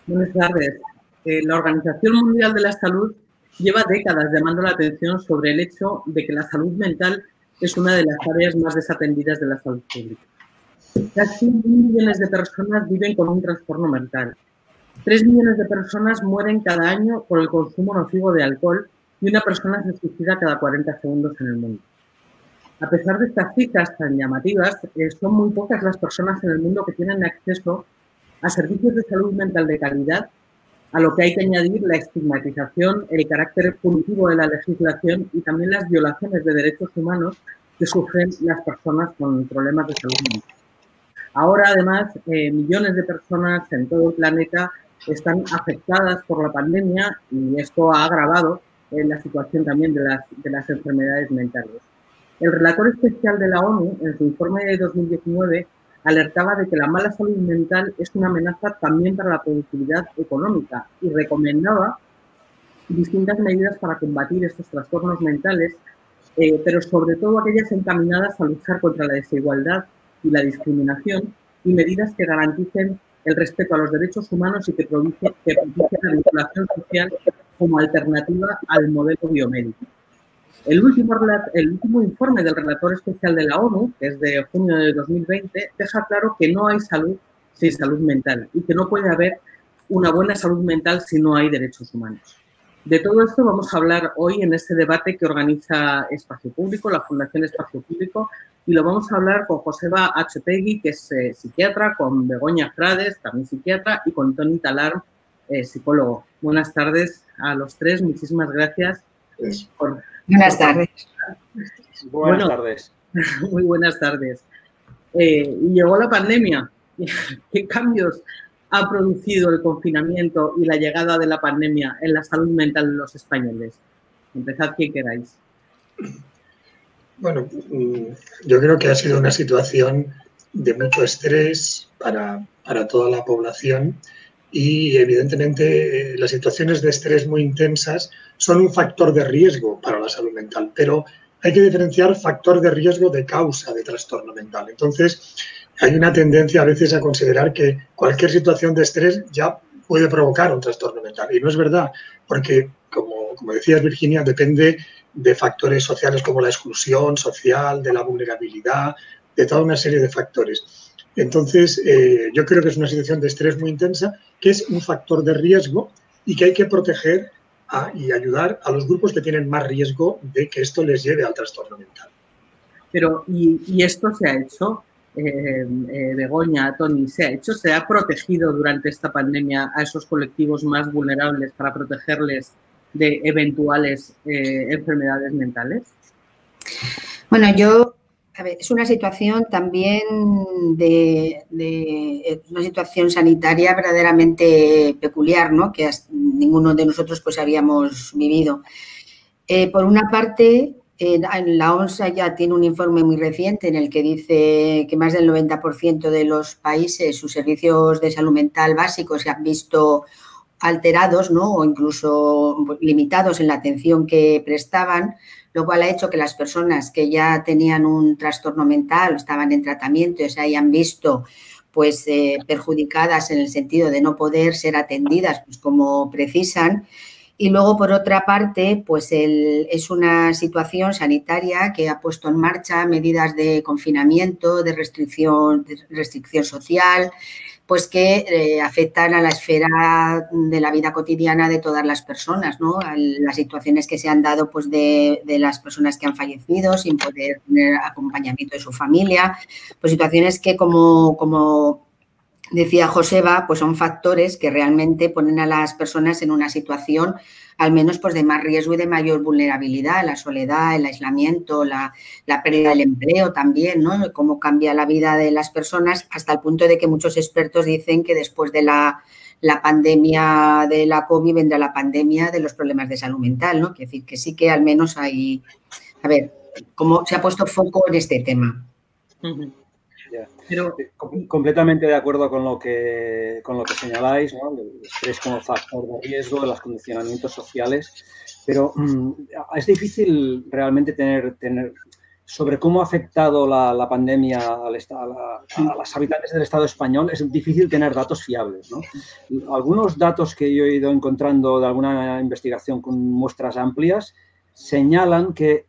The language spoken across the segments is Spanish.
Buenas tardes. La Organización Mundial de la Salud lleva décadas llamando la atención sobre el hecho de que la salud mental es una de las áreas más desatendidas de la salud pública. Casi 1 millones de personas viven con un trastorno mental. 3 millones de personas mueren cada año por el consumo nocivo de alcohol y una persona se suicida cada 40 segundos en el mundo. A pesar de estas cifras tan llamativas, son muy pocas las personas en el mundo que tienen acceso a servicios de salud mental de calidad, a lo que hay que añadir la estigmatización, el carácter punitivo de la legislación y también las violaciones de derechos humanos que sufren las personas con problemas de salud mental. Ahora, además, millones de personas en todo el planeta están afectadas por la pandemia y esto ha agravado la situación también de las enfermedades mentales. El relator especial de la ONU, en su informe de 2019, alertaba de que la mala salud mental es una amenaza también para la productividad económica y recomendaba distintas medidas para combatir estos trastornos mentales, pero sobre todo aquellas encaminadas a luchar contra la desigualdad y la discriminación y medidas que garanticen el respeto a los derechos humanos y que propicien la vinculación social como alternativa al modelo biomédico. El último informe del relator especial de la ONU, que es de junio de 2020, deja claro que no hay salud sin salud mental y que no puede haber una buena salud mental si no hay derechos humanos. De todo esto vamos a hablar hoy en este debate que organiza Espacio Público, la Fundación Espacio Público, y lo vamos a hablar con Joseba Achotegui, que es psiquiatra, con Begoña Frades, también psiquiatra, y con Toni Talar, psicólogo. Buenas tardes a los tres, muchísimas gracias por... Buenas tardes. Buenas tardes. Muy buenas tardes. Y llegó la pandemia. ¿Qué cambios ha producido el confinamiento y la llegada de la pandemia en la salud mental de los españoles? Empezad quien queráis. Bueno, yo creo que ha sido una situación de mucho estrés para toda la población y evidentemente las situaciones de estrés muy intensas son un factor de riesgo para la salud mental, pero hay que diferenciar factor de riesgo de causa de trastorno mental. Entonces, hay una tendencia a veces a considerar que cualquier situación de estrés ya puede provocar un trastorno mental. Y no es verdad, porque, como decías, Virginia, depende de factores sociales como la exclusión social, de la vulnerabilidad, de toda una serie de factores. Entonces, yo creo que es una situación de estrés muy intensa, que es un factor de riesgo y que hay que proteger y ayudar a los grupos que tienen más riesgo de que esto les lleve al trastorno mental. Pero, ¿y esto se ha hecho? Begoña, Toni, ¿se ha protegido durante esta pandemia a esos colectivos más vulnerables para protegerles de eventuales enfermedades mentales? Bueno, a ver, es una situación también una situación sanitaria verdaderamente peculiar, ¿no? Que ninguno de nosotros pues habíamos vivido. Por una parte, la OMS ya tiene un informe muy reciente en el que dice que más del 90% de los países sus servicios de salud mental básicos se han visto alterados, ¿no? O incluso limitados en la atención que prestaban, lo cual ha hecho que las personas que ya tenían un trastorno mental o estaban en tratamiento se hayan visto pues, perjudicadas en el sentido de no poder ser atendidas pues, como precisan. Y luego, por otra parte, pues es una situación sanitaria que ha puesto en marcha medidas de confinamiento, de restricción social, pues que afectan a la esfera de la vida cotidiana de todas las personas, ¿no? A las situaciones que se han dado pues, de las personas que han fallecido sin poder tener acompañamiento de su familia, pues situaciones que como decía Joseba, pues son factores que realmente ponen a las personas en una situación al menos pues de más riesgo y de mayor vulnerabilidad, la soledad, el aislamiento, la pérdida del empleo también, ¿no? Cómo cambia la vida de las personas hasta el punto de que muchos expertos dicen que después de la pandemia de la COVID vendrá la pandemia de los problemas de salud mental, ¿no? Quiere decir que sí que al menos hay, a ver, cómo se ha puesto foco en este tema. Pero, completamente de acuerdo con lo que señaláis, ¿no? El estrés como factor de riesgo, los condicionamientos sociales, pero es difícil realmente tener sobre cómo ha afectado la pandemia a las habitantes del Estado español, es difícil tener datos fiables, ¿no? Algunos datos que yo he ido encontrando de alguna investigación con muestras amplias señalan que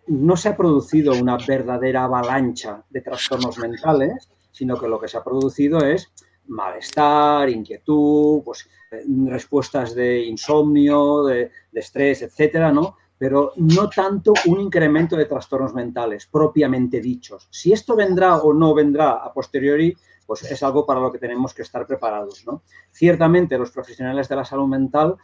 no se ha producido una verdadera avalancha de trastornos mentales, sino que lo que se ha producido es malestar, inquietud, pues, respuestas de insomnio, de estrés, etcétera, ¿no? Pero no tanto un incremento de trastornos mentales propiamente dichos. Si esto vendrá o no vendrá a posteriori, pues es algo para lo que tenemos que estar preparados, ¿no? Ciertamente, los profesionales de la salud mental,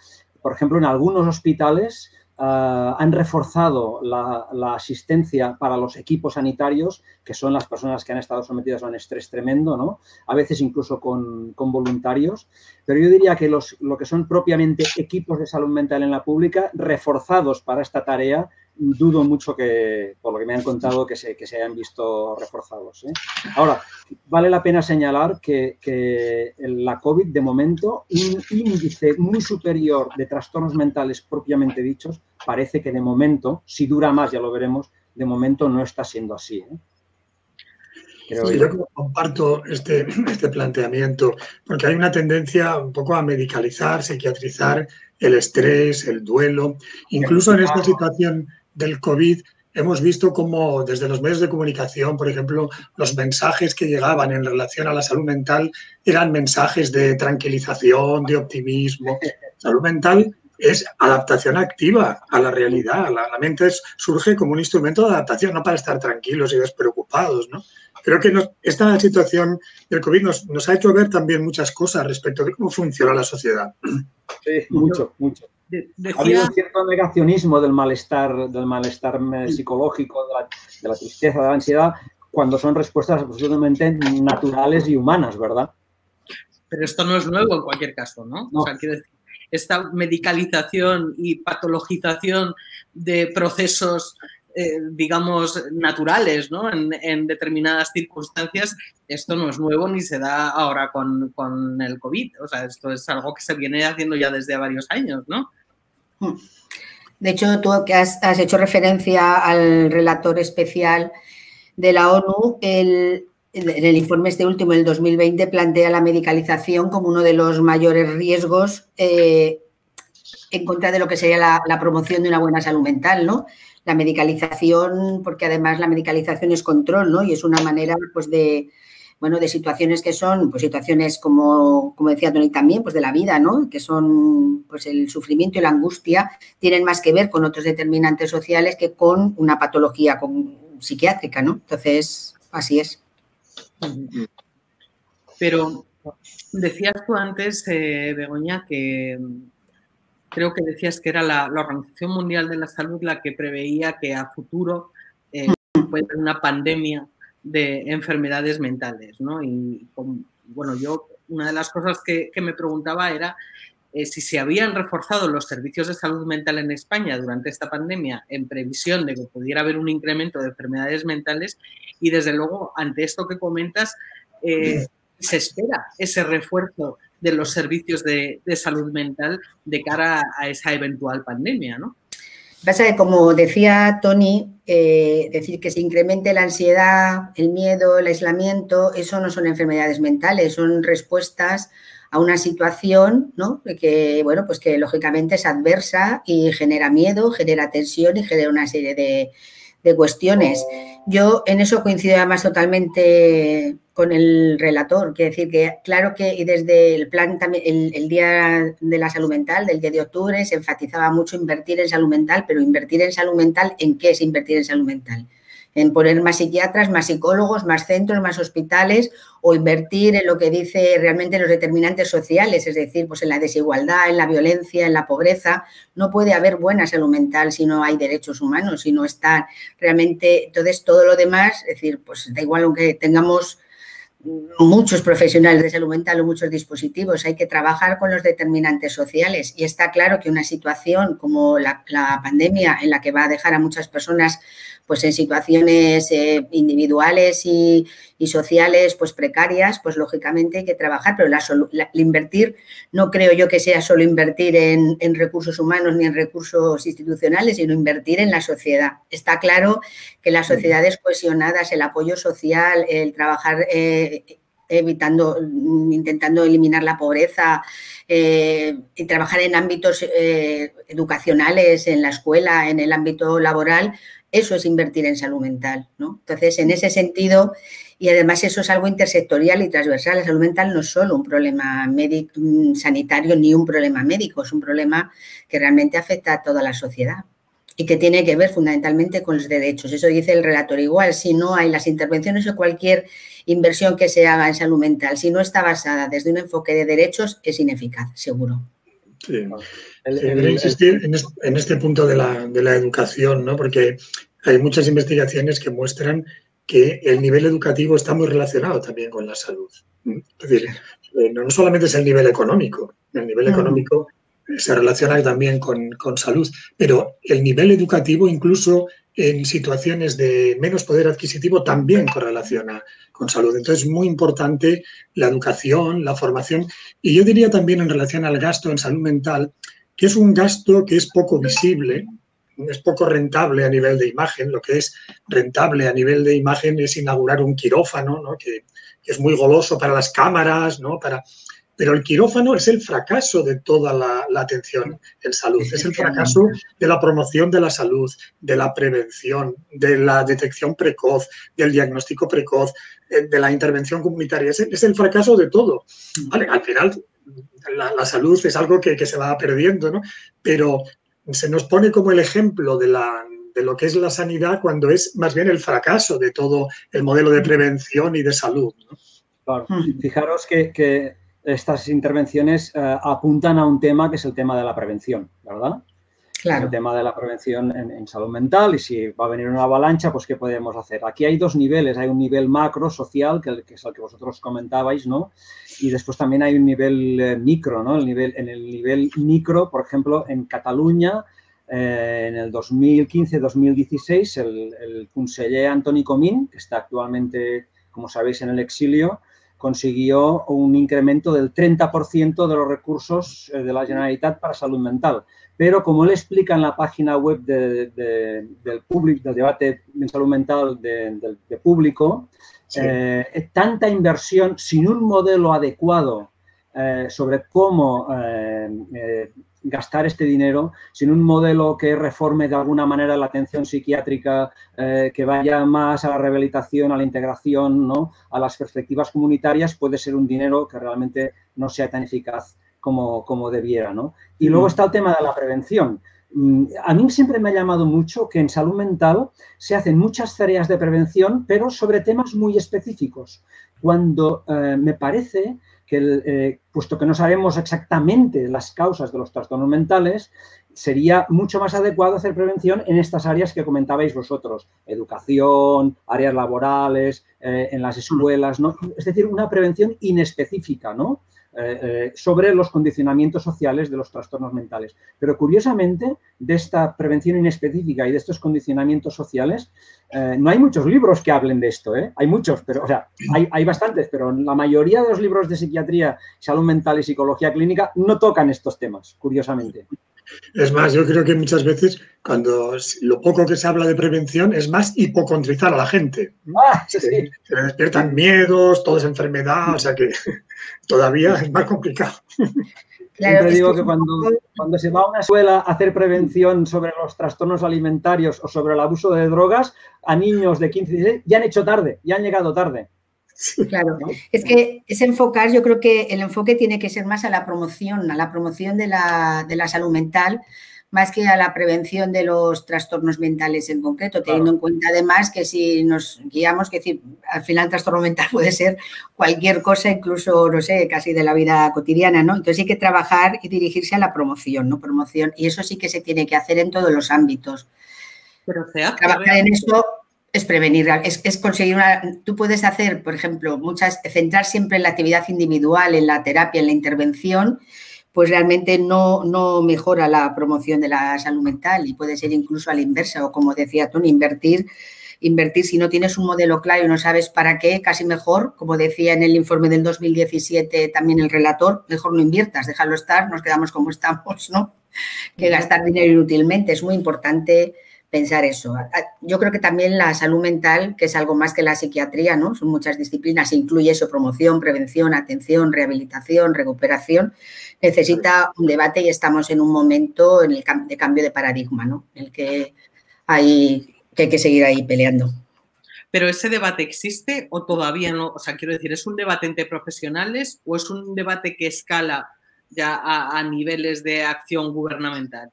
por ejemplo, en algunos hospitales han reforzado la asistencia para los equipos sanitarios, que son las personas que han estado sometidas a un estrés tremendo, ¿no? A veces incluso con voluntarios. Pero yo diría que lo que son propiamente equipos de salud mental en la pública, reforzados para esta tarea, dudo mucho que, por lo que me han contado, que se hayan visto reforzados, ¿eh? Ahora, vale la pena señalar que la COVID, de momento, un índice muy superior de trastornos mentales propiamente dichos, parece que de momento, si dura más, ya lo veremos, de momento no está siendo así, ¿eh? Sí, yo comparto este planteamiento, porque hay una tendencia un poco a medicalizar, psiquiatrizar el estrés, el duelo. Incluso en esta situación del COVID hemos visto cómo desde los medios de comunicación, por ejemplo, los mensajes que llegaban en relación a la salud mental eran mensajes de tranquilización, de optimismo. Salud mental es adaptación activa a la realidad. La mente surge como un instrumento de adaptación, no para estar tranquilos y despreocupados, ¿no? Creo que esta situación del COVID nos ha hecho ver también muchas cosas respecto de cómo funciona la sociedad. Sí, mucho. Ha habido un cierto negacionismo del malestar psicológico, de la tristeza, de la ansiedad, cuando son respuestas absolutamente naturales y humanas, ¿verdad? Pero esto no es nuevo en cualquier caso, ¿no? No. O sea, quiero decir, esta medicalización y patologización de procesos, digamos, naturales, ¿no? En determinadas circunstancias, esto no es nuevo ni se da ahora con el COVID. O sea, esto es algo que se viene haciendo ya desde varios años, ¿no? De hecho, tú que has hecho referencia al relator especial de la ONU, en el informe este último, el 2020, plantea la medicalización como uno de los mayores riesgos en contra de lo que sería la promoción de una buena salud mental, ¿no? La medicalización, porque además la medicalización es control, ¿no? Y es una manera, pues, de situaciones que son, pues, situaciones como decía Toni también, pues, de la vida, ¿no? Que son, pues, el sufrimiento y la angustia, tienen más que ver con otros determinantes sociales que con una patología psiquiátrica, ¿no? Entonces, así es. Pero decías tú antes, Begoña, que creo que decías que era la Organización Mundial de la Salud la que preveía que a futuro puede haber una pandemia de enfermedades mentales, ¿no? Y bueno, yo una de las cosas que me preguntaba era si se habían reforzado los servicios de salud mental en España durante esta pandemia en previsión de que pudiera haber un incremento de enfermedades mentales y, desde luego, ante esto que comentas, se espera ese refuerzo de los servicios de salud mental de cara a esa eventual pandemia, ¿no? Pasa que, como decía Toni, decir que se incremente la ansiedad, el miedo, el aislamiento, eso no son enfermedades mentales, son respuestas a una situación, ¿no? Que, bueno, pues que lógicamente es adversa y genera miedo, genera tensión y genera una serie de cuestiones. Yo en eso coincido además totalmente con el relator, quiere decir que claro que y desde el plan también, el Día de la Salud Mental, del 10 de octubre, se enfatizaba mucho invertir en salud mental, pero invertir en salud mental, ¿en qué es invertir en salud mental? En poner más psiquiatras, más psicólogos, más centros, más hospitales, o invertir en lo que dice realmente los determinantes sociales, es decir, pues en la desigualdad, en la violencia, en la pobreza. No puede haber buena salud mental si no hay derechos humanos, si no están realmente, entonces todo lo demás, es decir, pues da igual aunque tengamos muchos profesionales de salud mental o muchos dispositivos. Hay que trabajar con los determinantes sociales y está claro que una situación como la pandemia, en la que va a dejar a muchas personas pues en situaciones individuales y sociales pues precarias, pues lógicamente hay que trabajar, pero invertir no creo yo que sea solo invertir en recursos humanos ni en recursos institucionales, sino invertir en la sociedad. Está claro que las sociedades cohesionadas, el apoyo social, el trabajar intentando eliminar la pobreza y trabajar en ámbitos educacionales, en la escuela, en el ámbito laboral, eso es invertir en salud mental, ¿no? Entonces, en ese sentido, y además eso es algo intersectorial y transversal, la salud mental no es solo un problema sanitario ni un problema médico, es un problema que realmente afecta a toda la sociedad y que tiene que ver fundamentalmente con los derechos. Eso dice el relator igual, si no hay las intervenciones o cualquier inversión que se haga en salud mental, si no está basada desde un enfoque de derechos, es ineficaz, seguro. Sí. Quiero insistir en este punto de la educación, ¿no? Porque hay muchas investigaciones que muestran que el nivel educativo está muy relacionado también con la salud. Es decir, no solamente es el nivel económico se relaciona también con salud, pero el nivel educativo incluso en situaciones de menos poder adquisitivo también correlaciona con salud. Entonces, es muy importante la educación, la formación y yo diría también en relación al gasto en salud mental, que es un gasto que es poco visible, es poco rentable a nivel de imagen. Lo que es rentable a nivel de imagen es inaugurar un quirófano, ¿no? que es muy goloso para las cámaras, ¿no? Pero el quirófano es el fracaso de toda la atención en salud, es el fracaso de la promoción de la salud, de la prevención, de la detección precoz, del diagnóstico precoz, de la intervención comunitaria, es el fracaso de todo. Vale, al final la salud es algo que se va perdiendo, ¿no? Pero se nos pone como el ejemplo de lo que es la sanidad cuando es más bien el fracaso de todo el modelo de prevención y de salud, ¿no? Claro. Fijaros que estas intervenciones apuntan a un tema que es el tema de la prevención, ¿verdad? Claro. El tema de la prevención en salud mental y si va a venir una avalancha, pues ¿qué podemos hacer? Aquí hay dos niveles, hay un nivel macro, social, que es el que vosotros comentabais, ¿no? Y después también hay un nivel micro, ¿no? En el nivel micro, por ejemplo, en Cataluña, en el 2015-2016, el conseller Antoni Comín, que está actualmente, como sabéis, en el exilio, consiguió un incremento del 30% de los recursos de la Generalitat para salud mental. Pero, como él explica en la página web del debate en salud mental de Público, sí. Tanta inversión sin un modelo adecuado sobre cómo gastar este dinero, sin un modelo que reforme de alguna manera la atención psiquiátrica, que vaya más a la rehabilitación, a la integración, ¿no? A las perspectivas comunitarias, puede ser un dinero que realmente no sea tan eficaz como debiera, ¿no? Y luego está el tema de la prevención. A mí siempre me ha llamado mucho que en salud mental se hacen muchas tareas de prevención, pero sobre temas muy específicos, cuando me parece que, puesto que no sabemos exactamente las causas de los trastornos mentales, sería mucho más adecuado hacer prevención en estas áreas que comentabais vosotros, educación, áreas laborales, en las escuelas, ¿no? Es decir, una prevención inespecífica, ¿no? Sobre los condicionamientos sociales de los trastornos mentales. Pero, curiosamente, de esta prevención inespecífica y de estos condicionamientos sociales, no hay muchos libros que hablen de esto, ¿eh? Hay muchos, pero, o sea, hay bastantes, pero la mayoría de los libros de psiquiatría, salud mental y psicología clínica no tocan estos temas, curiosamente. Es más, yo creo que muchas veces cuando lo poco que se habla de prevención es más hipocondrizar a la gente. Sí. Se le despiertan miedos, todo es enfermedad, o sea que todavía es más complicado. Claro, siempre digo que cuando se va a una escuela a hacer prevención sobre los trastornos alimentarios o sobre el abuso de drogas, a niños de 15 y 16 ya han hecho tarde, ya han llegado tarde. Claro, es que ese enfocar, yo creo que el enfoque tiene que ser más a la promoción de la salud mental, más que a la prevención de los trastornos mentales en concreto, teniendo en cuenta además que si nos guiamos, que decir, al final el trastorno mental puede ser cualquier cosa, incluso, no sé, casi de la vida cotidiana, ¿no? Entonces hay que trabajar y dirigirse a la promoción, ¿no? Promoción, y eso sí que se tiene que hacer en todos los ámbitos. Pero se hace. Trabajar en eso Es prevenir, es conseguir tú puedes hacer, por ejemplo, centrar siempre en la actividad individual, en la terapia, en la intervención, pues realmente no mejora la promoción de la salud mental y puede ser incluso a la inversa, o como decía Tony, invertir si no tienes un modelo claro y no sabes para qué, casi mejor, como decía en el informe del 2017 también el relator, mejor no inviertas, déjalo estar, nos quedamos como estamos, ¿no? Que gastar dinero inútilmente. Es muy importante pensar eso. Yo creo que también la salud mental, que es algo más que la psiquiatría, ¿no? Son muchas disciplinas, incluye eso, promoción, prevención, atención, rehabilitación, recuperación, necesita un debate y estamos en un momento de cambio de paradigma, ¿no? En el que hay que seguir ahí peleando. ¿Pero ese debate existe o todavía no? O sea, quiero decir, ¿es un debate entre profesionales o es un debate que escala ya a niveles de acción gubernamental?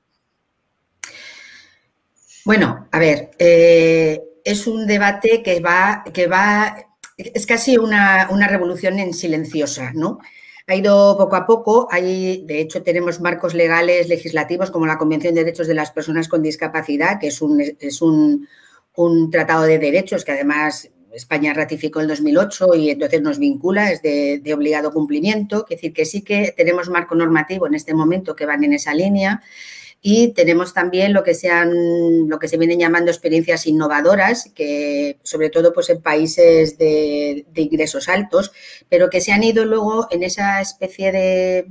Bueno, a ver, es un debate que va, es casi una revolución en silenciosa, ¿no? Ha ido poco a poco, de hecho tenemos marcos legales legislativos como la Convención de Derechos de las Personas con Discapacidad, que es un tratado de derechos que además España ratificó en 2008 y entonces nos vincula, es de obligado cumplimiento, es decir, que sí que tenemos marco normativo en este momento que van en esa línea. Y tenemos también lo que se vienen llamando experiencias innovadoras, que sobre todo pues en países de ingresos altos, pero que se han ido luego en esa especie de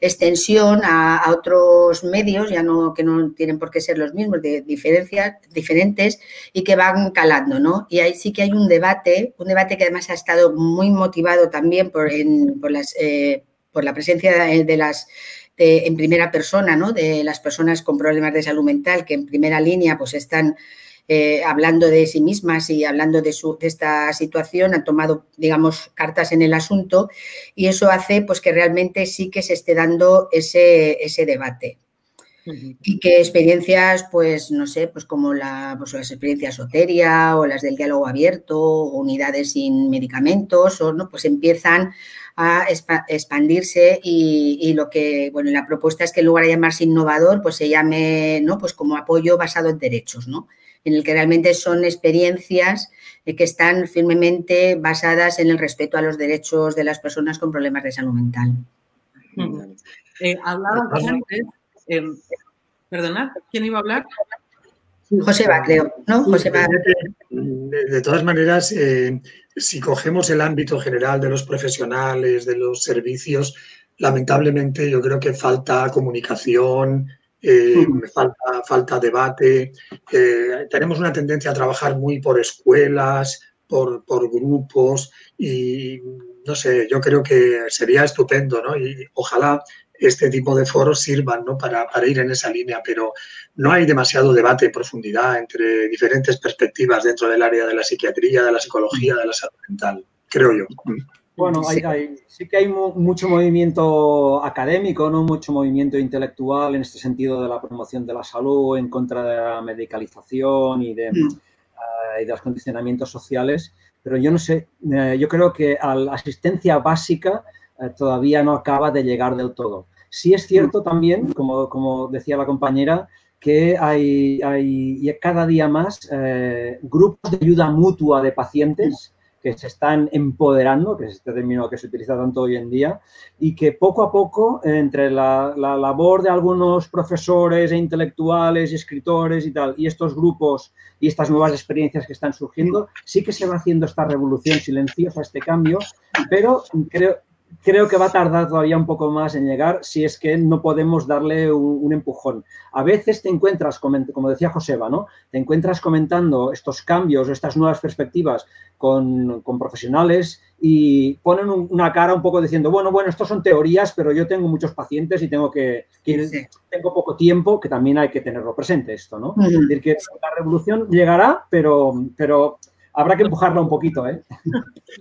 extensión a otros medios, que no tienen por qué ser los mismos, de diferentes y que van calando, ¿no? Y ahí sí que hay un debate que además ha estado muy motivado también por la presencia en primera persona, ¿no? De las personas con problemas de salud mental que en primera línea pues están hablando de sí mismas y hablando de esta situación, han tomado, digamos, cartas en el asunto y eso hace pues que realmente sí que se esté dando ese debate. Y que experiencias, pues, no sé, pues como las experiencias Soteria o las del diálogo abierto, o unidades sin medicamentos, ¿no? Pues empiezan a expandirse y lo que, bueno, la propuesta es que en lugar de llamarse innovador, pues se llame, ¿no? Pues como apoyo basado en derechos, ¿no? En el que realmente son experiencias que están firmemente basadas en el respeto a los derechos de las personas con problemas de salud mental. Hablabas antes... perdonad, ¿quién iba a hablar? Joseba, creo, ¿no? Joseba. De todas maneras, si cogemos el ámbito general de los profesionales, de los servicios, lamentablemente yo creo que falta comunicación, falta debate. Tenemos una tendencia a trabajar muy por escuelas, por grupos y, no sé, yo creo que sería estupendo, ¿no? Y ojalá este tipo de foros sirvan, ¿no? para ir en esa línea, pero no hay demasiado debate en profundidad entre diferentes perspectivas dentro del área de la psiquiatría, de la psicología, de la salud mental, creo yo. Bueno, sí que hay mucho movimiento académico, ¿no? Mucho movimiento intelectual en este sentido de la promoción de la salud, en contra de la medicalización y de los condicionamientos sociales, pero yo no sé, yo creo que a la asistencia básica todavía no acaba de llegar del todo. Sí es cierto también, como decía la compañera, que hay cada día más grupos de ayuda mutua de pacientes que se están empoderando, que es este término que se utiliza tanto hoy en día, y que poco a poco, entre la labor de algunos profesores e intelectuales y escritores y tal, y estos grupos y estas nuevas experiencias que están surgiendo, sí que se va haciendo esta revolución silenciosa, este cambio, pero creo que va a tardar todavía un poco más en llegar si es que no podemos darle un empujón. A veces te encuentras, como decía Joseba, ¿no? Te encuentras comentando estos cambios, estas nuevas perspectivas con profesionales y ponen una cara un poco diciendo, bueno, estos son teorías, pero yo tengo muchos pacientes y tengo tengo poco tiempo, que también hay que tenerlo presente esto, ¿no? Es decir, que la revolución llegará, pero habrá que empujarla un poquito, ¿eh?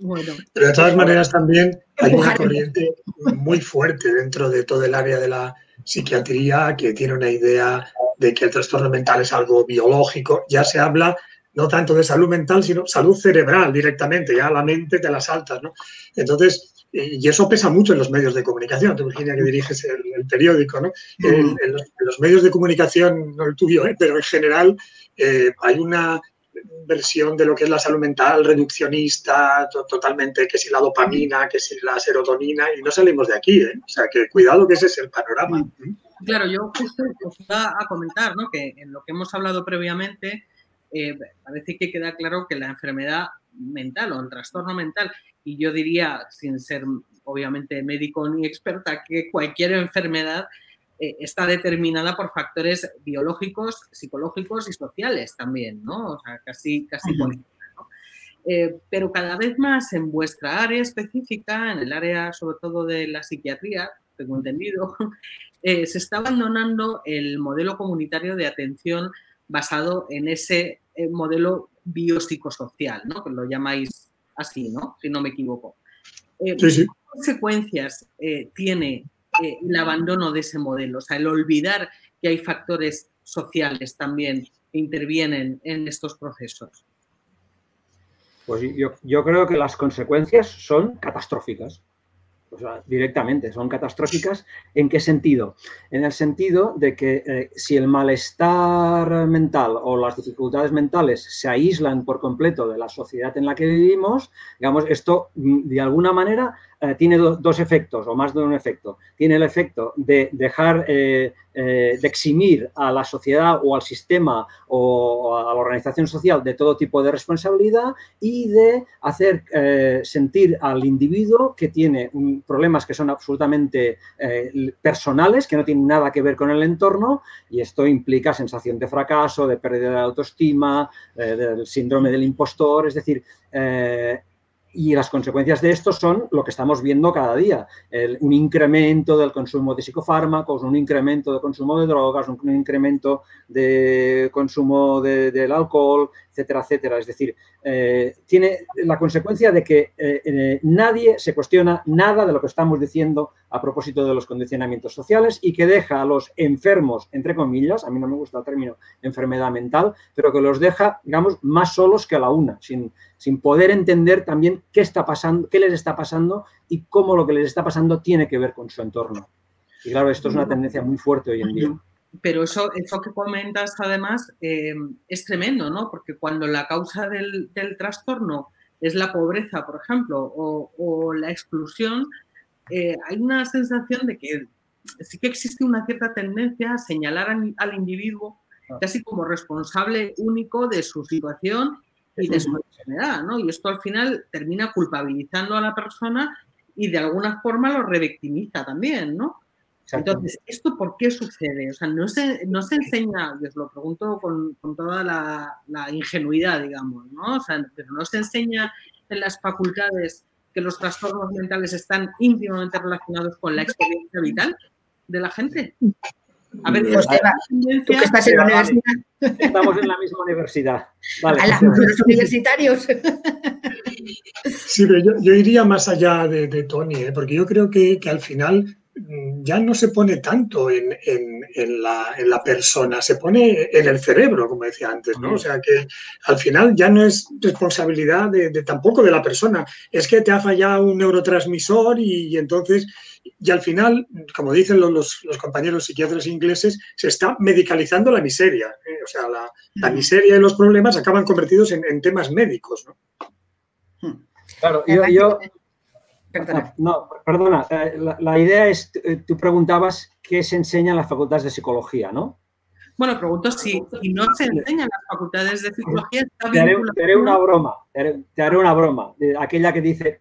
Bueno. Pero de todas maneras también hay una corriente muy fuerte dentro de todo el área de la psiquiatría que tiene una idea de que el trastorno mental es algo biológico. Ya se habla no tanto de salud mental, sino salud cerebral directamente. Ya la mente te la saltas, ¿no? Entonces, y eso pesa mucho en los medios de comunicación. Tú, Virginia, que diriges el periódico, ¿no? En los medios de comunicación, no el tuyo, pero en general hay una versión de lo que es la salud mental, reduccionista, totalmente, que si la dopamina, que si la serotonina, y no salimos de aquí, ¿eh? O sea, que cuidado que ese es el panorama. Claro, yo justo os iba a comentar, ¿no?, que en lo que hemos hablado previamente, parece que queda claro que la enfermedad mental o el trastorno mental, y yo diría, sin ser obviamente médico ni experta, que cualquier enfermedad está determinada por factores biológicos, psicológicos y sociales también, ¿no? O sea, casi cualquiera, ¿no? Pero cada vez más en vuestra área específica, en el área sobre todo de la psiquiatría, tengo entendido, se está abandonando el modelo comunitario de atención basado en ese modelo biopsicosocial, ¿no?, que lo llamáis así, ¿no?, si no me equivoco. Sí, sí. ¿Qué consecuencias tiene el abandono de ese modelo? O sea, el olvidar que hay factores sociales también que intervienen en estos procesos. Pues yo creo que las consecuencias son catastróficas. O sea, directamente, son catastróficas. ¿En qué sentido? En el sentido de que si el malestar mental o las dificultades mentales se aíslan por completo de la sociedad en la que vivimos, digamos, esto de alguna manera tiene dos efectos, o más de un efecto. Tiene el efecto de dejar, de eximir a la sociedad o al sistema o a la organización social de todo tipo de responsabilidad y de hacer sentir al individuo que tiene problemas que son absolutamente personales, que no tienen nada que ver con el entorno, y esto implica sensación de fracaso, de pérdida de autoestima, del síndrome del impostor, es decir, y las consecuencias de esto son lo que estamos viendo cada día, un incremento del consumo de psicofármacos, un incremento del consumo de drogas, un incremento de consumo del alcohol, etcétera, etcétera. Es decir, tiene la consecuencia de que nadie se cuestiona nada de lo que estamos diciendo a propósito de los condicionamientos sociales y que deja a los enfermos, entre comillas, a mí no me gusta el término enfermedad mental, pero que los deja, digamos, más solos que a la una, sin poder entender también qué está pasando, qué les está pasando y cómo lo que les está pasando tiene que ver con su entorno. Y claro, esto es una tendencia muy fuerte hoy en día. Pero eso que comentas, además, es tremendo, ¿no? Porque cuando la causa del trastorno es la pobreza, por ejemplo, o la exclusión, hay una sensación de que sí que existe una cierta tendencia a señalar al individuo casi como responsable único de su situación y de su enfermedad, ¿no? Y esto al final termina culpabilizando a la persona y de alguna forma lo revictimiza también, ¿no? Entonces, ¿esto por qué sucede? O sea, no se enseña, y os lo pregunto con toda la ingenuidad, digamos, ¿no? O sea, pero no se enseña en las facultades que los trastornos mentales están íntimamente relacionados con la experiencia vital de la gente. A ver, Joseba, tú que estás en la universidad. Estamos en la misma universidad. Vale. Los universitarios. Sí, pero yo iría más allá de Tony, porque yo creo que al final ya no se pone tanto en la persona, se pone en el cerebro, como decía antes, ¿no? O sea que al final ya no es responsabilidad tampoco de la persona, es que te ha fallado un neurotransmisor y entonces, y al final, como dicen los compañeros psiquiatras ingleses, se está medicalizando la miseria, ¿eh? O sea, la miseria y los problemas acaban convertidos en temas médicos, ¿no? Claro, yo no, perdona, la idea es, tú preguntabas qué se enseña en las facultades de psicología, ¿no? Bueno, pregunto si no se enseña en las facultades de psicología. Te haré una broma, aquella que dice,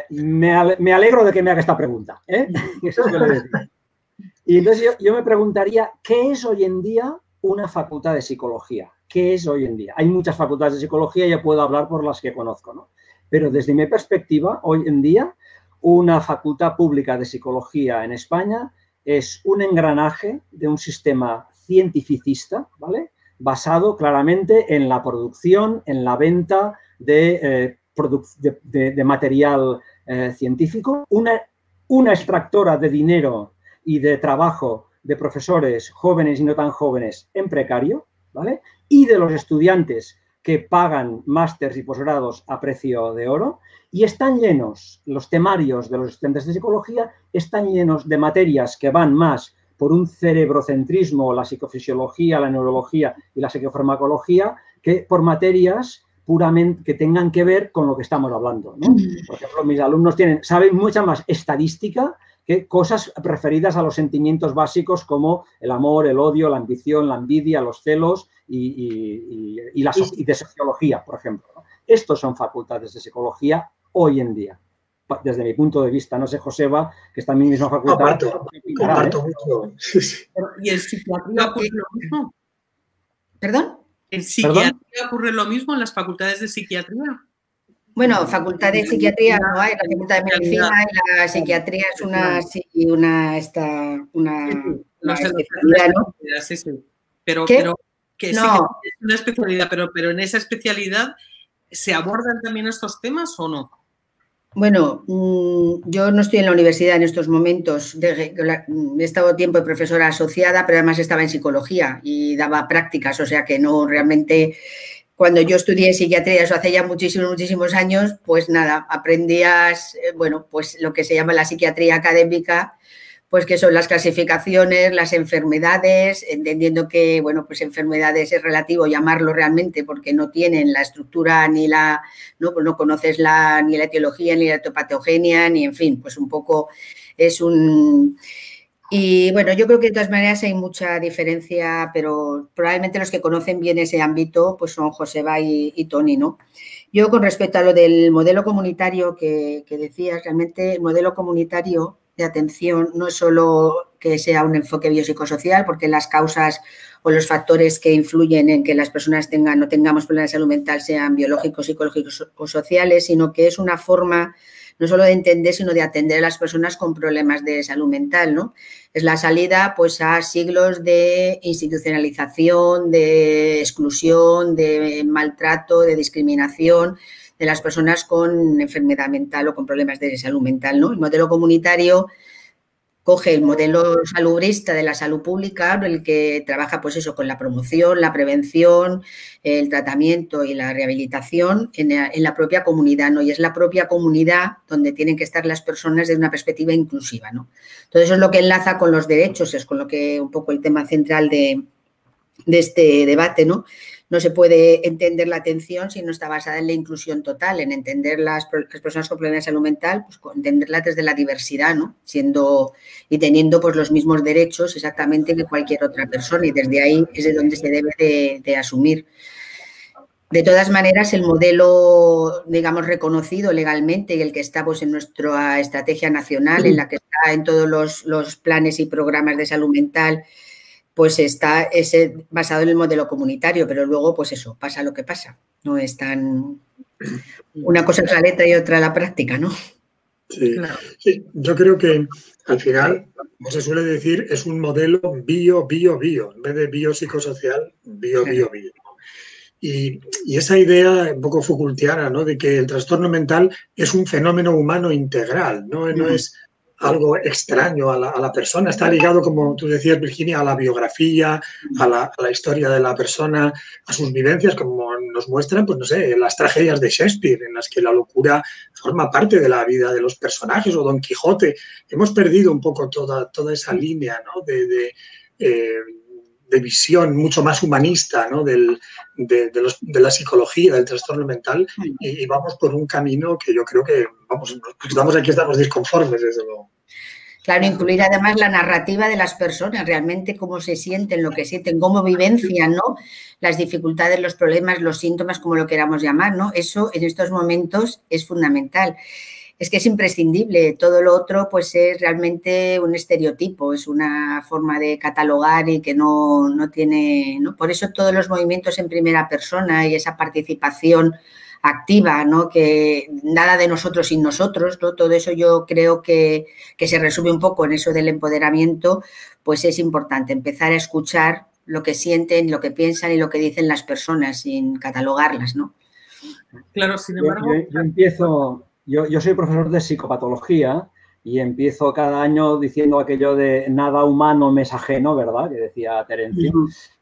me alegro de que me haga esta pregunta, ¿eh? Eso es lo que le decía. Y entonces yo me preguntaría, ¿qué es hoy en día una facultad de psicología? ¿Qué es hoy en día? Hay muchas facultades de psicología, ya puedo hablar por las que conozco, ¿no? Pero desde mi perspectiva, hoy en día, una facultad pública de psicología en España es un engranaje de un sistema cientificista, ¿vale? Basado claramente en la producción, en la venta de material científico, una extractora de dinero y de trabajo de profesores jóvenes y no tan jóvenes en precario, ¿vale? Y de los estudiantes que pagan másters y posgrados a precio de oro, y están llenos, los temarios de los estudiantes de psicología están llenos de materias que van más por un cerebrocentrismo, la psicofisiología, la neurología y la psicofarmacología, que por materias puramente que tengan que ver con lo que estamos hablando, ¿no? Por ejemplo, mis alumnos saben mucha más estadística que cosas referidas a los sentimientos básicos como el amor, el odio, la ambición, la envidia, los celos y de sociología, por ejemplo, ¿no? Estos son facultades de psicología hoy en día, desde mi punto de vista. No sé, Joseba, que está en mi misma facultad. Comparto mucho. Sí, sí. ¿Y en psiquiatría ocurre lo mismo? ¿Perdón? ¿En psiquiatría ocurre lo mismo en las facultades de psiquiatría? Bueno, facultad de psiquiatría no hay, la facultad de medicina y la psiquiatría es una especialidad, ¿no? Sí, sí. Pero que no. sí que es una especialidad, pero en esa especialidad ¿se abordan también estos temas o no? Bueno, yo no estoy en la universidad en estos momentos. He estado tiempo de profesora asociada, pero además estaba en psicología y daba prácticas, o sea que no realmente. Cuando yo estudié psiquiatría, eso hace ya muchísimos años, pues nada, aprendías, bueno, pues lo que se llama la psiquiatría académica, pues que son las clasificaciones, las enfermedades, entendiendo que, bueno, pues enfermedades es relativo llamarlo realmente porque no tienen la estructura ni no, pues no conoces ni la etiología, ni la etopatogenia, ni en fin, pues un poco es un... Y bueno, yo creo que de todas maneras hay mucha diferencia, pero probablemente los que conocen bien ese ámbito pues son Joseba y Toni, ¿no? Yo con respecto a lo del modelo comunitario que decías, realmente el modelo comunitario de atención no es solo que sea un enfoque biopsicosocial, porque las causas o los factores que influyen en que las personas tengan o tengamos problemas de salud mental sean biológicos, psicológicos o sociales, sino que es una forma no solo de entender, sino de atender a las personas con problemas de salud mental, ¿no? Es la salida pues a siglos de institucionalización, de exclusión, de maltrato, de discriminación de las personas con enfermedad mental o con problemas de salud mental, ¿no? El modelo comunitario coge el modelo salubrista de la salud pública, el que trabaja pues eso con la promoción, la prevención, el tratamiento y la rehabilitación en la propia comunidad, ¿no? Y es la propia comunidad donde tienen que estar las personas desde una perspectiva inclusiva, ¿no? Todo eso es lo que enlaza con los derechos, es con lo que un poco el tema central de este debate, ¿no? No se puede entender la atención si no está basada en la inclusión total, en entender las personas con problemas de salud mental, pues entenderlas desde la diversidad, ¿no? Siendo y teniendo pues los mismos derechos exactamente que cualquier otra persona, y desde ahí es de donde se debe de asumir. De todas maneras, el modelo, digamos, reconocido legalmente y el que está pues en nuestra estrategia nacional, en la que está en todos los planes y programas de salud mental, pues está ese basado en el modelo comunitario, pero luego, pues eso, pasa lo que pasa. No es tan... Una cosa es la letra y otra la práctica, ¿no? Sí, sí, yo creo que al final, como se suele decir, es un modelo bio. En vez de biopsicosocial, bio. Y esa idea un poco Foucaultiana, ¿no?, de que el trastorno mental es un fenómeno humano integral, no es algo extraño a la persona, está ligado, como tú decías, Virginia, a la biografía, a la historia de la persona, a sus vivencias, como nos muestran, pues no sé, las tragedias de Shakespeare, en las que la locura forma parte de la vida de los personajes, o Don Quijote. Hemos perdido un poco toda esa línea, ¿no?, de visión mucho más humanista, ¿no?, de la psicología, del trastorno mental, y vamos por un camino que yo creo que, vamos, estamos disconformes, desde luego. Claro, incluir además la narrativa de las personas, realmente cómo se sienten, lo que sienten, cómo vivencian, ¿no?, las dificultades, los problemas, los síntomas, como lo queramos llamar, ¿no? Eso en estos momentos es fundamental. Es que es imprescindible. Todo lo otro pues es realmente un estereotipo, es una forma de catalogar y que no tiene, ¿no? Por eso todos los movimientos en primera persona y esa participación activa, ¿no?, que nada de nosotros sin nosotros, ¿no? Todo eso yo creo que se resume un poco en eso del empoderamiento, pues es importante empezar a escuchar lo que sienten, lo que piensan y lo que dicen las personas sin catalogarlas, ¿no? Claro, sin embargo... Yo soy profesor de psicopatología y empiezo cada año diciendo aquello de nada humano me es ajeno, ¿verdad?, que decía Terencio.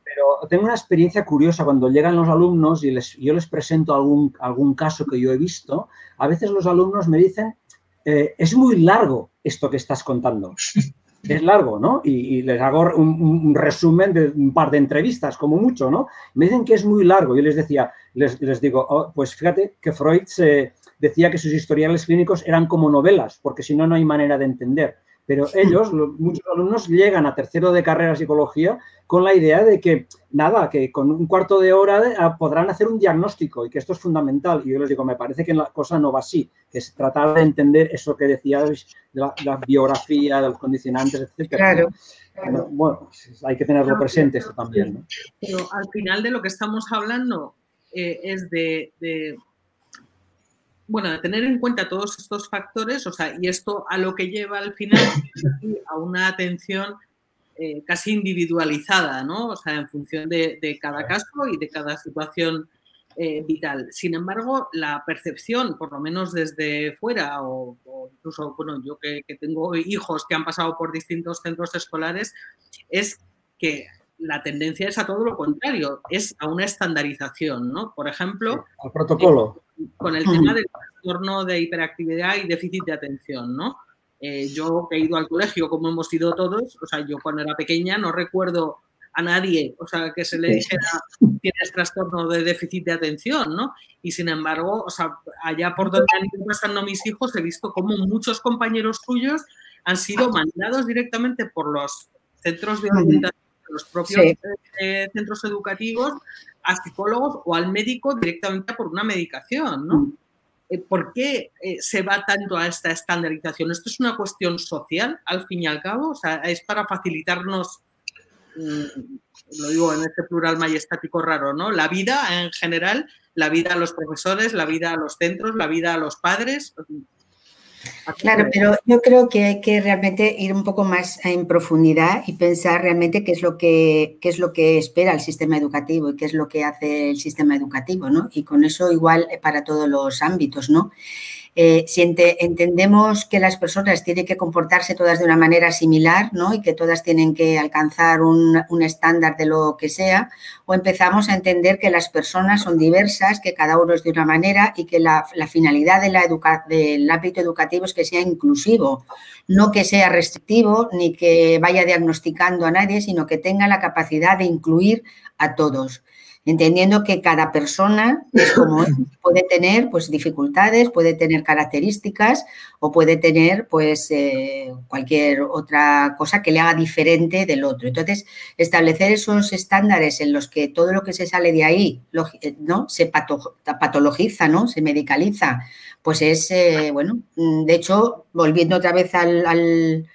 Pero tengo una experiencia curiosa cuando llegan los alumnos y yo les presento algún caso que yo he visto. A veces los alumnos me dicen, es muy largo esto que estás contando. es largo, ¿no? Y les hago un resumen de un par de entrevistas, como mucho, ¿no? Me dicen que es muy largo. Yo les decía, les digo, oh, pues fíjate que Freud decía que sus historiales clínicos eran como novelas, porque si no, no hay manera de entender. Pero ellos, muchos alumnos, llegan a tercero de carrera de psicología con la idea de que, nada, que con un cuarto de hora podrán hacer un diagnóstico y que esto es fundamental. Y yo les digo, me parece que la cosa no va así, que es tratar de entender eso que decías, de la biografía, de los condicionantes, etcétera. Claro. ¿No? Bueno, hay que tenerlo presente esto también, ¿no? Pero al final de lo que estamos hablando es de tener en cuenta todos estos factores, o sea, y esto a lo que lleva al final a una atención casi individualizada, ¿no? O sea, en función de cada caso y de cada situación vital. Sin embargo, la percepción, por lo menos desde fuera, o incluso, bueno, yo que tengo hijos que han pasado por distintos centros escolares, es que la tendencia es a todo lo contrario, es a una estandarización, ¿no? Por ejemplo, al protocolo. Con el tema del trastorno de hiperactividad y déficit de atención, ¿no? Yo que he ido al colegio, como hemos ido todos, o sea, yo cuando era pequeña no recuerdo a nadie, o sea, que se le dijera tienes trastorno de déficit de atención, ¿no? Y sin embargo, o sea, allá por donde han ido pasando mis hijos he visto cómo muchos compañeros suyos han sido mandados directamente por los centros de orientación, los propios centros educativos, a psicólogos o al médico directamente por una medicación, ¿no? ¿Por qué se va tanto a esta estandarización? ¿Esto es una cuestión social, al fin y al cabo? O sea, ¿es para facilitarnos, lo digo en este plural majestático raro, ¿no? La vida en general, la vida a los profesores, la vida a los centros, la vida a los padres. Claro, pero yo creo que hay que realmente ir un poco más en profundidad y pensar realmente qué es lo que espera el sistema educativo y qué es lo que hace el sistema educativo, ¿no? Y con eso igual para todos los ámbitos, ¿no? Si entendemos que las personas tienen que comportarse todas de una manera similar, ¿no? Y que todas tienen que alcanzar un estándar de lo que sea, o empezamos a entender que las personas son diversas, que cada uno es de una manera y que la finalidad del ámbito educativo es que sea inclusivo, no que sea restrictivo ni que vaya diagnosticando a nadie, sino que tenga la capacidad de incluir a todos. Entendiendo que cada persona es como es, puede tener pues dificultades, puede tener características o puede tener pues cualquier otra cosa que le haga diferente del otro. Entonces, establecer esos estándares en los que todo lo que se sale de ahí, ¿no? Se patologiza, ¿no? Se medicaliza, pues es, bueno, de hecho, volviendo otra vez al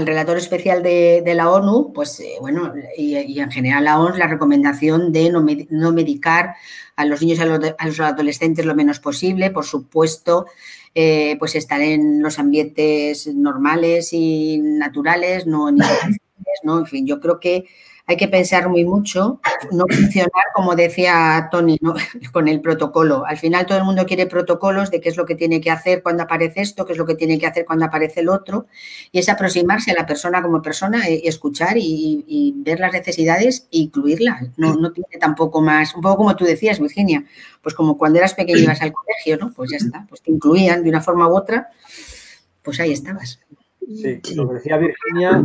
relator especial de la ONU, pues bueno, y en general la ONU, la recomendación de no medicar a los niños y a los adolescentes lo menos posible, por supuesto, pues estar en los ambientes normales y naturales, no en instituciones, ¿no? En fin, yo creo que hay que pensar muy mucho, no funcionar, como decía Tony, ¿no? Con el protocolo. Al final todo el mundo quiere protocolos de qué es lo que tiene que hacer cuando aparece esto, qué es lo que tiene que hacer cuando aparece el otro, y es aproximarse a la persona como persona y escuchar y ver las necesidades e incluirlas. No tiene tampoco más, un poco como tú decías, Virginia, pues como cuando eras pequeño ibas al colegio, ¿no? Pues ya está, pues te incluían de una forma u otra, pues ahí estabas. Sí, lo que decía Virginia,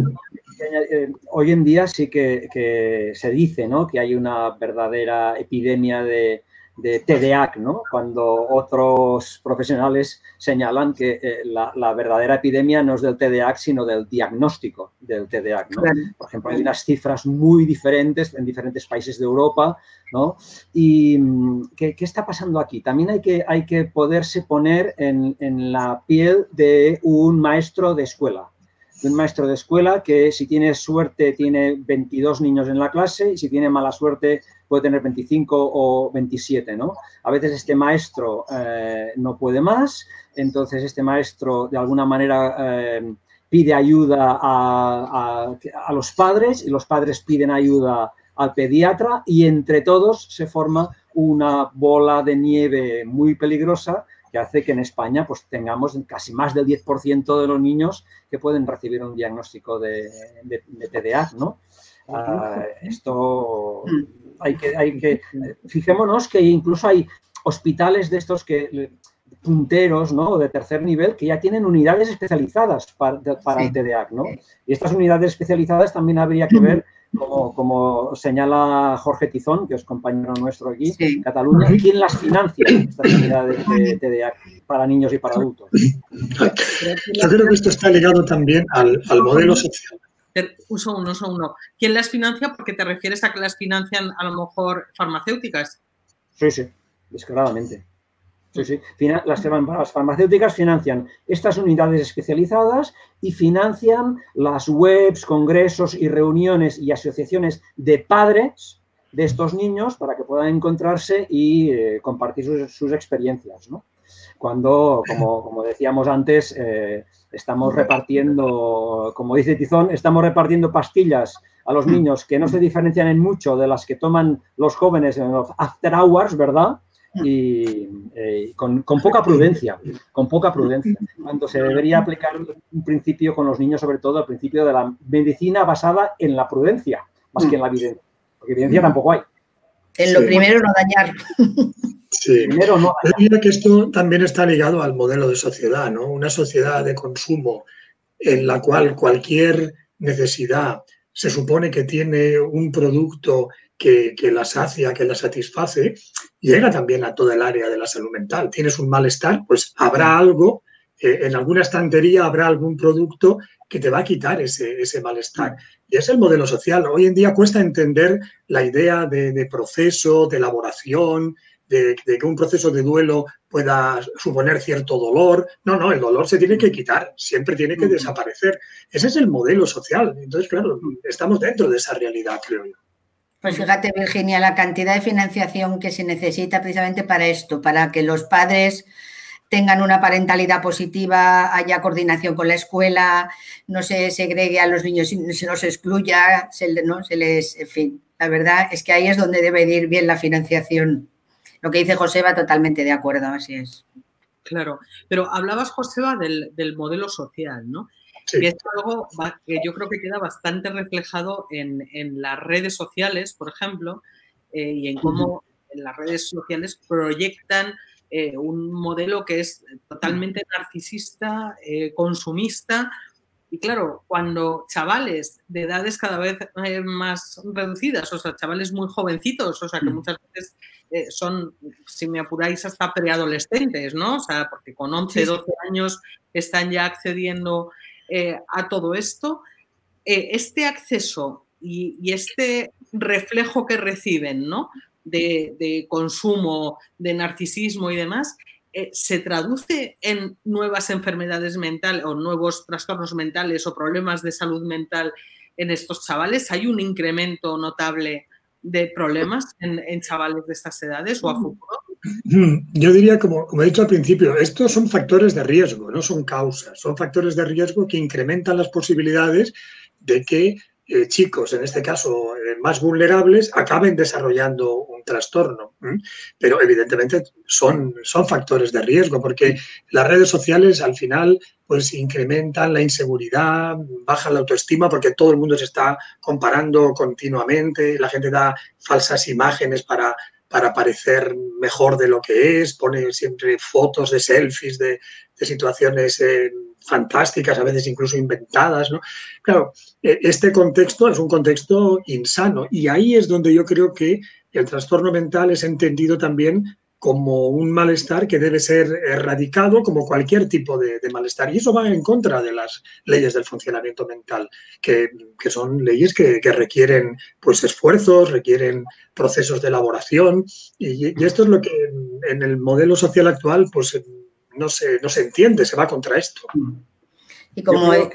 hoy en día sí que se dice, ¿no? Que hay una verdadera epidemia de TDAH, ¿no? Cuando otros profesionales señalan que la verdadera epidemia no es del TDAH, sino del diagnóstico del TDAH, ¿no? Claro. Por ejemplo, hay unas cifras muy diferentes en diferentes países de Europa, ¿no? Y ¿qué está pasando aquí? También hay que poderse poner en la piel de un maestro de escuela. De un maestro de escuela que si tiene suerte tiene 22 niños en la clase y si tiene mala suerte puede tener 25 o 27, ¿no? A veces este maestro no puede más, entonces este maestro de alguna manera pide ayuda a los padres y los padres piden ayuda al pediatra y entre todos se forma una bola de nieve muy peligrosa que hace que en España pues, tengamos casi más del 10% de los niños que pueden recibir un diagnóstico de TDAH, ¿no? Esto hay que... Fijémonos que incluso hay hospitales de estos que punteros, ¿no?, de tercer nivel que ya tienen unidades especializadas para el TDAH, ¿no? Y estas unidades especializadas también habría que ver, como señala Jorge Tizón, que es compañero nuestro aquí en Cataluña, quién las financia, estas unidades de TDAH para niños y para adultos. Yo creo que esto está ligado también al modelo social. Un segundo. ¿Quién las financia? Porque te refieres a que las financian a lo mejor farmacéuticas. Sí, descaradamente. Sí. Las farmacéuticas financian estas unidades especializadas y financian las webs, congresos y reuniones y asociaciones de padres de estos niños para que puedan encontrarse y compartir sus experiencias, ¿no? Cuando, como decíamos antes, estamos repartiendo, como dice Tizón, estamos repartiendo pastillas a los niños que no se diferencian en mucho de las que toman los jóvenes en los after hours, ¿verdad? Y con poca prudencia, cuando se debería aplicar un principio con los niños, sobre todo el principio de la medicina basada en la prudencia, más que en la evidencia, porque evidencia tampoco hay. En lo primero no dañar. Sí, yo diría que esto también está ligado al modelo de sociedad, ¿no? Una sociedad de consumo en la cual cualquier necesidad se supone que tiene un producto que la sacia, que la satisface, llega también a toda el área de la salud mental. Tienes un malestar, pues habrá algo, en alguna estantería habrá algún producto que te va a quitar ese malestar. Y es el modelo social. Hoy en día cuesta entender la idea de proceso, de elaboración, de que un proceso de duelo pueda suponer cierto dolor. No, el dolor se tiene que quitar, siempre tiene que desaparecer. Ese es el modelo social. Entonces, claro, estamos dentro de esa realidad, creo yo. Pues fíjate, Virginia, la cantidad de financiación que se necesita precisamente para esto, para que los padres tengan una parentalidad positiva, haya coordinación con la escuela, no se segregue a los niños, se los excluya, en fin, la verdad es que ahí es donde debe ir bien la financiación. Lo que dice Joseba, totalmente de acuerdo, así es. Claro, pero hablabas, Joseba, del modelo social, ¿no? Sí. Que es algo que yo creo que queda bastante reflejado en las redes sociales, por ejemplo, y en cómo en las redes sociales proyectan un modelo que es totalmente narcisista, consumista. Y claro, cuando chavales de edades cada vez más reducidas, o sea, chavales muy jovencitos, o sea, que muchas veces son, si me apuráis, hasta preadolescentes, ¿no? O sea, porque con 11, 12 años están ya accediendo a todo esto. Este acceso y este reflejo que reciben, ¿no?, de consumo, de narcisismo y demás, se traduce en nuevas enfermedades mentales o nuevos trastornos mentales o problemas de salud mental en estos chavales. ¿Hay un incremento notable de problemas en chavales de estas edades o a futuro? Yo diría, como he dicho al principio, estos son factores de riesgo, no son causas. Son factores de riesgo que incrementan las posibilidades de que chicos, en este caso más vulnerables, acaben desarrollando un trastorno. Pero evidentemente son factores de riesgo porque las redes sociales al final pues incrementan la inseguridad, bajan la autoestima porque todo el mundo se está comparando continuamente, la gente da falsas imágenes para parecer mejor de lo que es, pone siempre fotos de selfies de situaciones fantásticas, a veces incluso inventadas, ¿no? Claro, este contexto es un contexto insano y ahí es donde yo creo que el trastorno mental es entendido también como un malestar que debe ser erradicado como cualquier tipo de malestar. Y eso va en contra de las leyes del funcionamiento mental, que son leyes que requieren pues, esfuerzos, requieren procesos de elaboración. Y esto es lo que en el modelo social actual pues, no se entiende, se va contra esto. Y como lo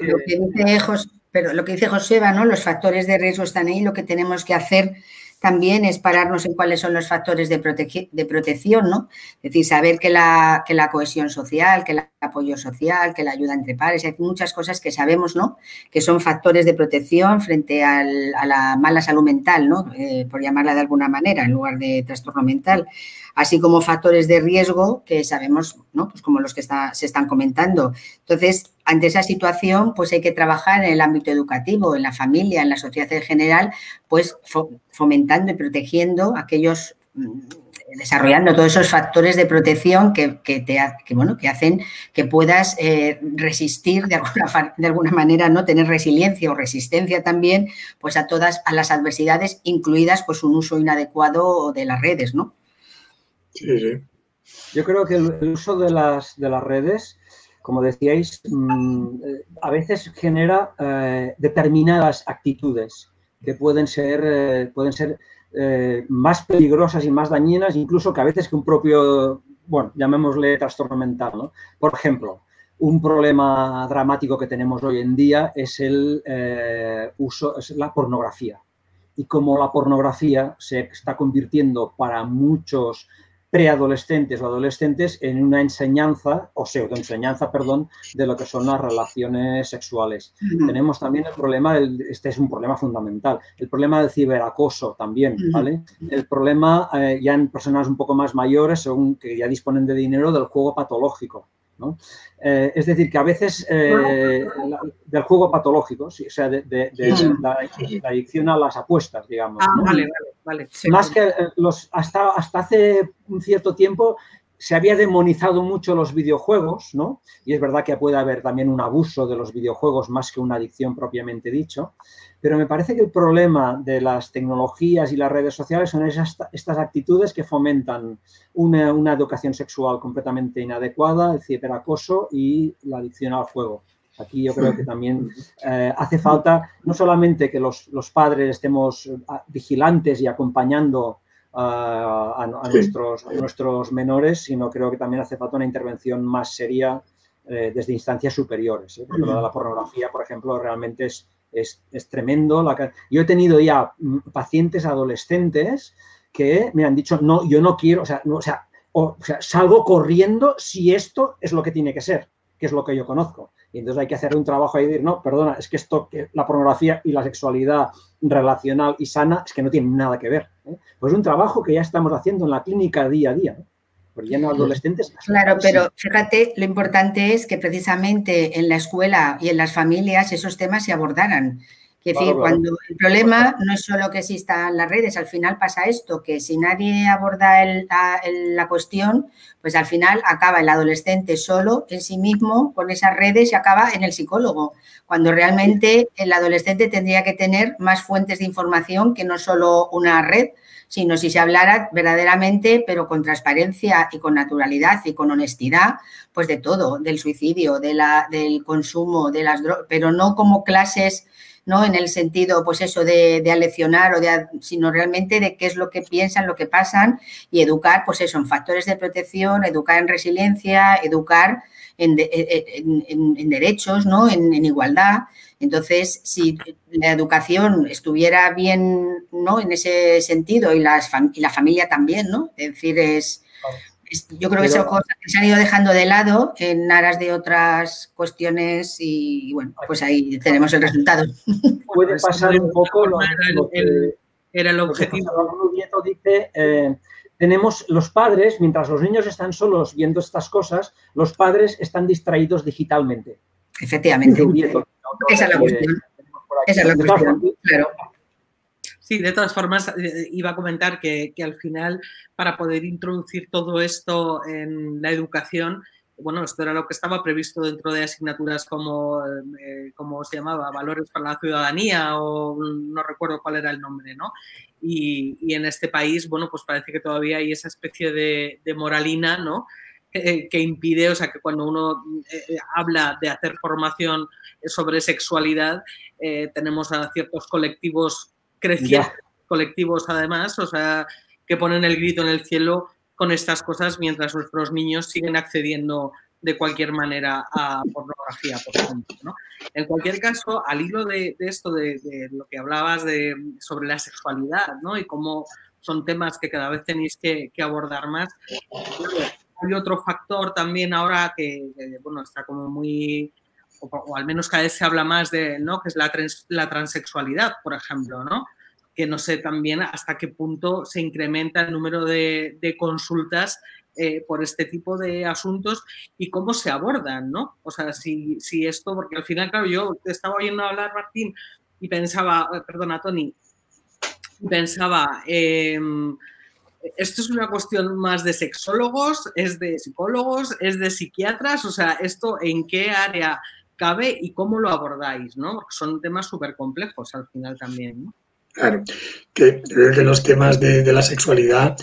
que dice Joseba, ¿no? Los factores de riesgo están ahí, lo que tenemos que hacer también es pararnos en cuáles son los factores de protección, ¿no? Es decir, saber que la cohesión social, que el apoyo social, que la ayuda entre pares, hay muchas cosas que sabemos, ¿no?, que son factores de protección frente a la mala salud mental, ¿no?, por llamarla de alguna manera, en lugar de trastorno mental, así como factores de riesgo que sabemos, ¿no?, pues como los que se están comentando. Entonces, ante esa situación, pues hay que trabajar en el ámbito educativo, en la familia, en la sociedad en general, pues fomentando y protegiendo aquellos desarrollando todos esos factores de protección que hacen que puedas resistir de alguna manera, ¿no? Tener resiliencia o resistencia también pues a las adversidades, incluidas pues un uso inadecuado de las redes, ¿no? Sí, sí. Yo creo que el uso de las redes, como decíais, a veces genera determinadas actitudes que pueden ser más peligrosas y más dañinas, incluso que a veces que un propio, bueno, llamémosle trastorno mental, ¿no? Por ejemplo, un problema dramático que tenemos hoy en día es el uso, es la pornografía. Y como la pornografía se está convirtiendo para muchos preadolescentes o adolescentes en una enseñanza, o pseudoenseñanza, perdón, de lo que son las relaciones sexuales. Tenemos también el problema, este es un problema fundamental, el problema del ciberacoso también, ¿vale? El problema ya en personas un poco más mayores, según que ya disponen de dinero, del juego patológico, ¿no? Es decir, que a veces del juego patológico, sí, o sea, de la adicción a las apuestas, digamos, ¿no? Vale. Más que hasta hace un cierto tiempo se había demonizado mucho los videojuegos, ¿no? Y es verdad que puede haber también un abuso de los videojuegos más que una adicción propiamente dicho, pero me parece que el problema de las tecnologías y las redes sociales son estas actitudes que fomentan una educación sexual completamente inadecuada, el ciberacoso y la adicción al juego. Aquí yo creo que también hace falta no solamente que los padres estemos vigilantes y acompañando a nuestros menores, sino creo que también hace falta una intervención más seria desde instancias superiores, porque lo de la pornografía, por ejemplo, realmente es tremendo. Yo he tenido ya pacientes adolescentes que me han dicho, no, yo no quiero, o sea, salgo corriendo si esto es lo que tiene que ser, que es lo que yo conozco. Y entonces hay que hacer un trabajo y decir, no, perdona, es que la pornografía y la sexualidad relacional y sana es que no tienen nada que ver, ¿eh? Pues es un trabajo que ya estamos haciendo en la clínica día a día, ¿eh? Porque ya no adolescentes. Claro, pero fíjate, lo importante es que precisamente en la escuela y en las familias esos temas se abordaran. Es decir, cuando el problema no es solo que existan las redes, al final pasa esto, que si nadie aborda la cuestión, pues al final acaba el adolescente solo en sí mismo con esas redes y acaba en el psicólogo, cuando realmente el adolescente tendría que tener más fuentes de información que no solo una red, sino si se hablara verdaderamente, pero con transparencia y con naturalidad y con honestidad, pues de todo, del suicidio, del consumo, de las drogas, pero no como clases, ¿no? En el sentido, pues eso, de aleccionar, sino realmente de qué es lo que piensan, lo que pasan y educar, pues eso, en factores de protección, educar en resiliencia, educar en derechos, ¿no? En igualdad. Entonces, si la educación estuviera bien, ¿no? En ese sentido y la familia también, ¿no? Es decir, yo creo que son cosas que se han ido dejando de lado en aras de otras cuestiones y bueno, pues ahí tenemos el resultado. Puede pasar un poco lo que era el objetivo. Nieto dice, tenemos los padres, mientras los niños están solos viendo estas cosas, los padres están distraídos digitalmente. Efectivamente. Esa es la cuestión. Esa es la cuestión, claro. Sí, de todas formas, iba a comentar que al final, para poder introducir todo esto en la educación, bueno, esto era lo que estaba previsto dentro de asignaturas como se llamaba, Valores para la Ciudadanía, o no recuerdo cuál era el nombre, ¿no? Y en este país, bueno, pues parece que todavía hay esa especie de moralina, ¿no? Que impide, o sea, que cuando uno habla de hacer formación sobre sexualidad, tenemos a ciertos colectivos crecientes, colectivos además, o sea, que ponen el grito en el cielo con estas cosas mientras nuestros niños siguen accediendo de cualquier manera a pornografía, por ejemplo, ¿no? En cualquier caso, al hilo de esto, de lo que hablabas sobre la sexualidad, ¿no? Y cómo son temas que cada vez tenéis que abordar más. Hay otro factor también ahora que bueno, está como muy, o al menos cada vez se habla más de, ¿no? Que es la transexualidad, por ejemplo, ¿no? Que no sé también hasta qué punto se incrementa el número de consultas por este tipo de asuntos y cómo se abordan, ¿no? O sea, si esto, porque al final, claro, yo te estaba oyendo hablar, Martín, y pensaba, perdona, Toni, y pensaba, ¿Esto es una cuestión más de sexólogos, es de psicólogos, es de psiquiatras? O sea, ¿esto en qué área cabe y cómo lo abordáis, ¿no? Porque son temas súper complejos al final también, ¿no? Claro, que creo que los temas de la sexualidad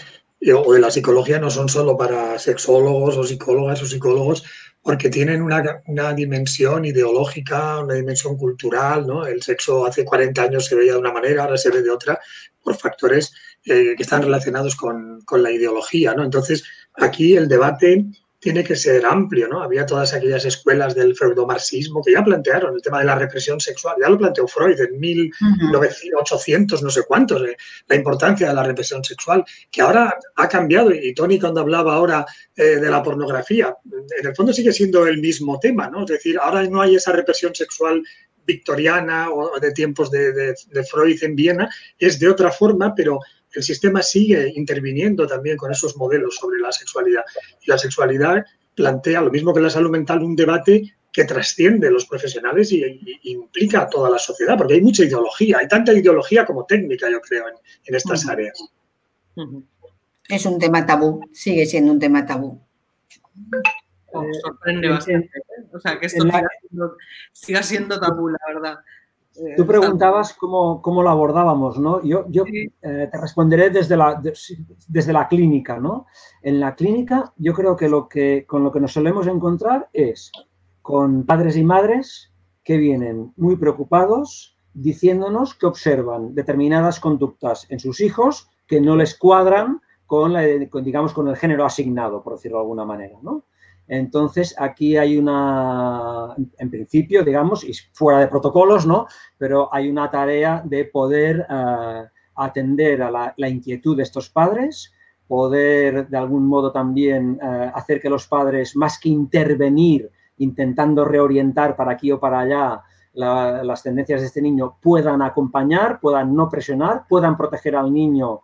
o de la psicología no son solo para sexólogos o psicólogas o psicólogos, porque tienen una dimensión ideológica, una dimensión cultural, ¿no? El sexo hace 40 años se veía de una manera, ahora se ve de otra, por factores que están relacionados con la ideología, ¿no? Entonces, aquí el debate tiene que ser amplio, ¿no? Había todas aquellas escuelas del feudomarxismo que ya plantearon el tema de la represión sexual, ya lo planteó Freud en 1800, no sé cuántos, la importancia de la represión sexual, que ahora ha cambiado, y Tony cuando hablaba ahora de la pornografía, en el fondo sigue siendo el mismo tema, ¿no? Es decir, ahora no hay esa represión sexual victoriana o de tiempos de Freud en Viena, es de otra forma, pero el sistema sigue interviniendo también con esos modelos sobre la sexualidad. Y la sexualidad plantea, lo mismo que la salud mental, un debate que trasciende los profesionales y implica a toda la sociedad, porque hay mucha ideología, hay tanta ideología como técnica, yo creo, en estas áreas. Es un tema tabú, sigue siendo un tema tabú. Sorprende bastante, ¿eh? O sea, que esto siga siendo tabú, la verdad. Tú preguntabas cómo lo abordábamos, ¿no? Yo sí. Te responderé desde la clínica, ¿no? En la clínica yo creo que con lo que nos solemos encontrar es con padres y madres que vienen muy preocupados diciéndonos que observan determinadas conductas en sus hijos que no les cuadran con el género asignado, por decirlo de alguna manera, ¿no? Entonces, aquí hay en principio, digamos, y fuera de protocolos, ¿no? Pero hay una tarea de poder atender a la inquietud de estos padres, poder de algún modo también hacer que los padres, más que intervenir, intentando reorientar para aquí o para allá las tendencias de este niño, puedan acompañar, puedan no presionar, puedan proteger al niño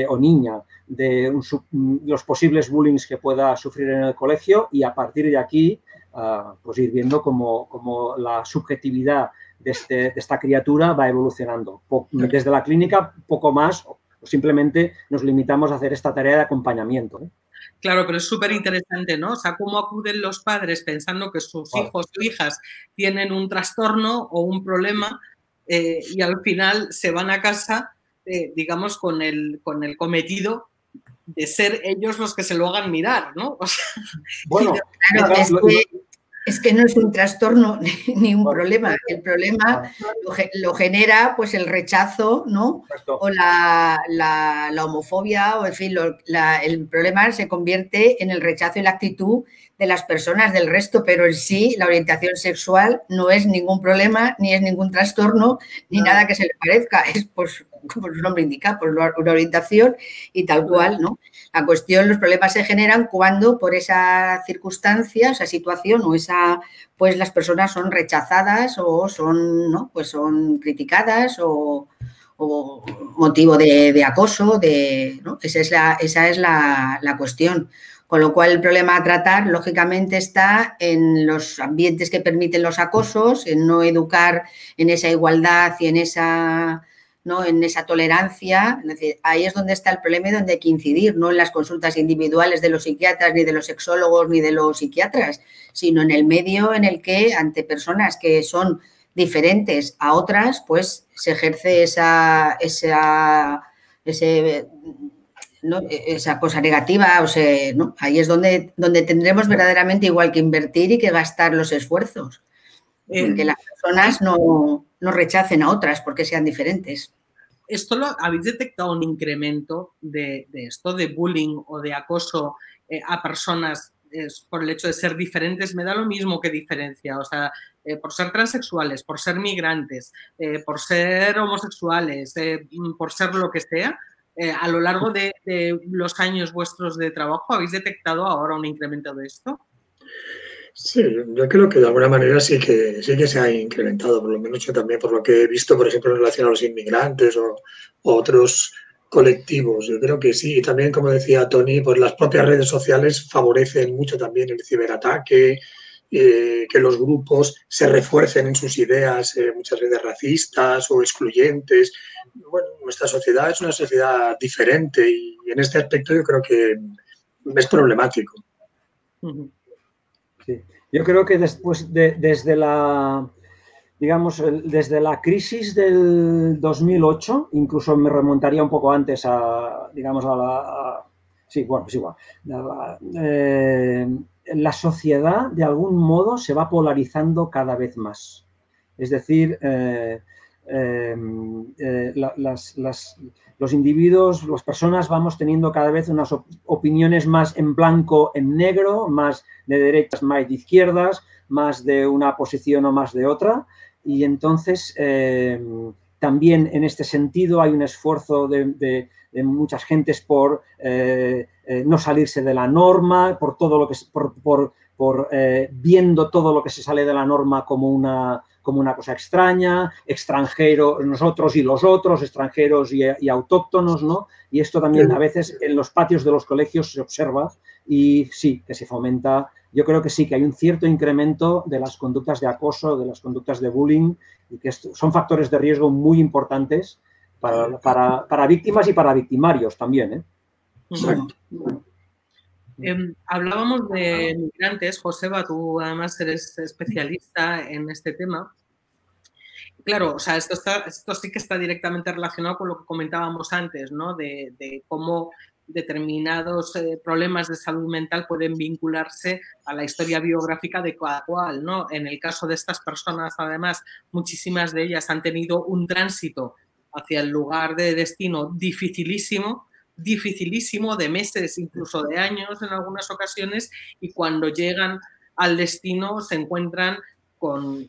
o niña de los posibles bullying que pueda sufrir en el colegio, y a partir de aquí pues ir viendo cómo la subjetividad de esta criatura va evolucionando. Desde la clínica poco más, simplemente nos limitamos a hacer esta tarea de acompañamiento, ¿eh? Claro, pero es súper interesante, ¿no? O sea, cómo acuden los padres pensando que sus hijos o hijas tienen un trastorno o un problema y al final se van a casa, digamos, con el cometido de ser ellos los que se lo hagan mirar, ¿no? O sea, bueno, claro, es que no es un trastorno ni un problema. El problema lo genera pues el rechazo, ¿no? O la homofobia, o en fin, el problema se convierte en el rechazo y la actitud de las personas del resto, pero en sí la orientación sexual no es ningún problema, ni es ningún trastorno, ni nada que se le parezca. Es, pues, como su nombre indica, pues una orientación y tal cual, ¿no? La cuestión, los problemas se generan cuando por esa circunstancia, esa situación o pues las personas son rechazadas o son, ¿no? Pues son criticadas o motivo de acoso, ¿no? Esa es la cuestión. Con lo cual el problema a tratar, lógicamente, está en los ambientes que permiten los acosos, en no educar en esa igualdad y en esa tolerancia. Es decir, ahí es donde está el problema y donde hay que incidir, no en las consultas individuales de los psiquiatras, ni de los sexólogos, ni de los psiquiatras, sino en el medio en el que, ante personas que son diferentes a otras, pues se ejerce esa cosa negativa. O sea, ¿no? Ahí es donde tendremos verdaderamente igual que invertir y que gastar los esfuerzos. Que las personas no rechacen a otras porque sean diferentes. ¿Esto habéis detectado un incremento de esto, de bullying o de acoso a personas por el hecho de ser diferentes? Me da lo mismo que diferencia, o sea, por ser transexuales, por ser migrantes, por ser homosexuales, por ser lo que sea. A lo largo de los años vuestros de trabajo, ¿habéis detectado ahora un incremento de esto? Sí, yo creo que de alguna manera sí que se ha incrementado, por lo menos yo también, por lo que he visto, por ejemplo, en relación a los inmigrantes o otros colectivos. Yo creo que sí. Y también, como decía Tony, pues las propias redes sociales favorecen mucho también el ciberataque que los grupos se refuercen en sus ideas, muchas veces racistas o excluyentes. Bueno, nuestra sociedad es una sociedad diferente y en este aspecto yo creo que es problemático. Sí. Yo creo que después desde la crisis del 2008, incluso me remontaría un poco antes la sociedad de algún modo se va polarizando cada vez más. Es decir, los individuos, las personas vamos teniendo cada vez unas opiniones más en blanco, en negro, más de derechas, más de izquierdas, más de una posición o más de otra. Y entonces también en este sentido hay un esfuerzo de muchas gentes por no salirse de la norma, por todo lo que viendo todo lo que se sale de la norma como una cosa extraña, extranjero, nosotros y los otros, extranjeros y autóctonos, ¿no? Y esto también a veces en los patios de los colegios se observa y sí, que se fomenta. Yo creo que sí, que hay un cierto incremento de las conductas de acoso, de las conductas de bullying, y que son factores de riesgo muy importantes para víctimas y para victimarios también, ¿eh? Exacto. Hablábamos de migrantes. Joseba, tú además eres especialista en este tema. Claro, o sea, esto sí que está directamente relacionado con lo que comentábamos antes, ¿no? De cómo determinados problemas de salud mental pueden vincularse a la historia biográfica de cada cual, ¿no? En el caso de estas personas, además, muchísimas de ellas han tenido un tránsito hacia el lugar de destino dificilísimo, de meses, incluso de años en algunas ocasiones, y cuando llegan al destino se encuentran con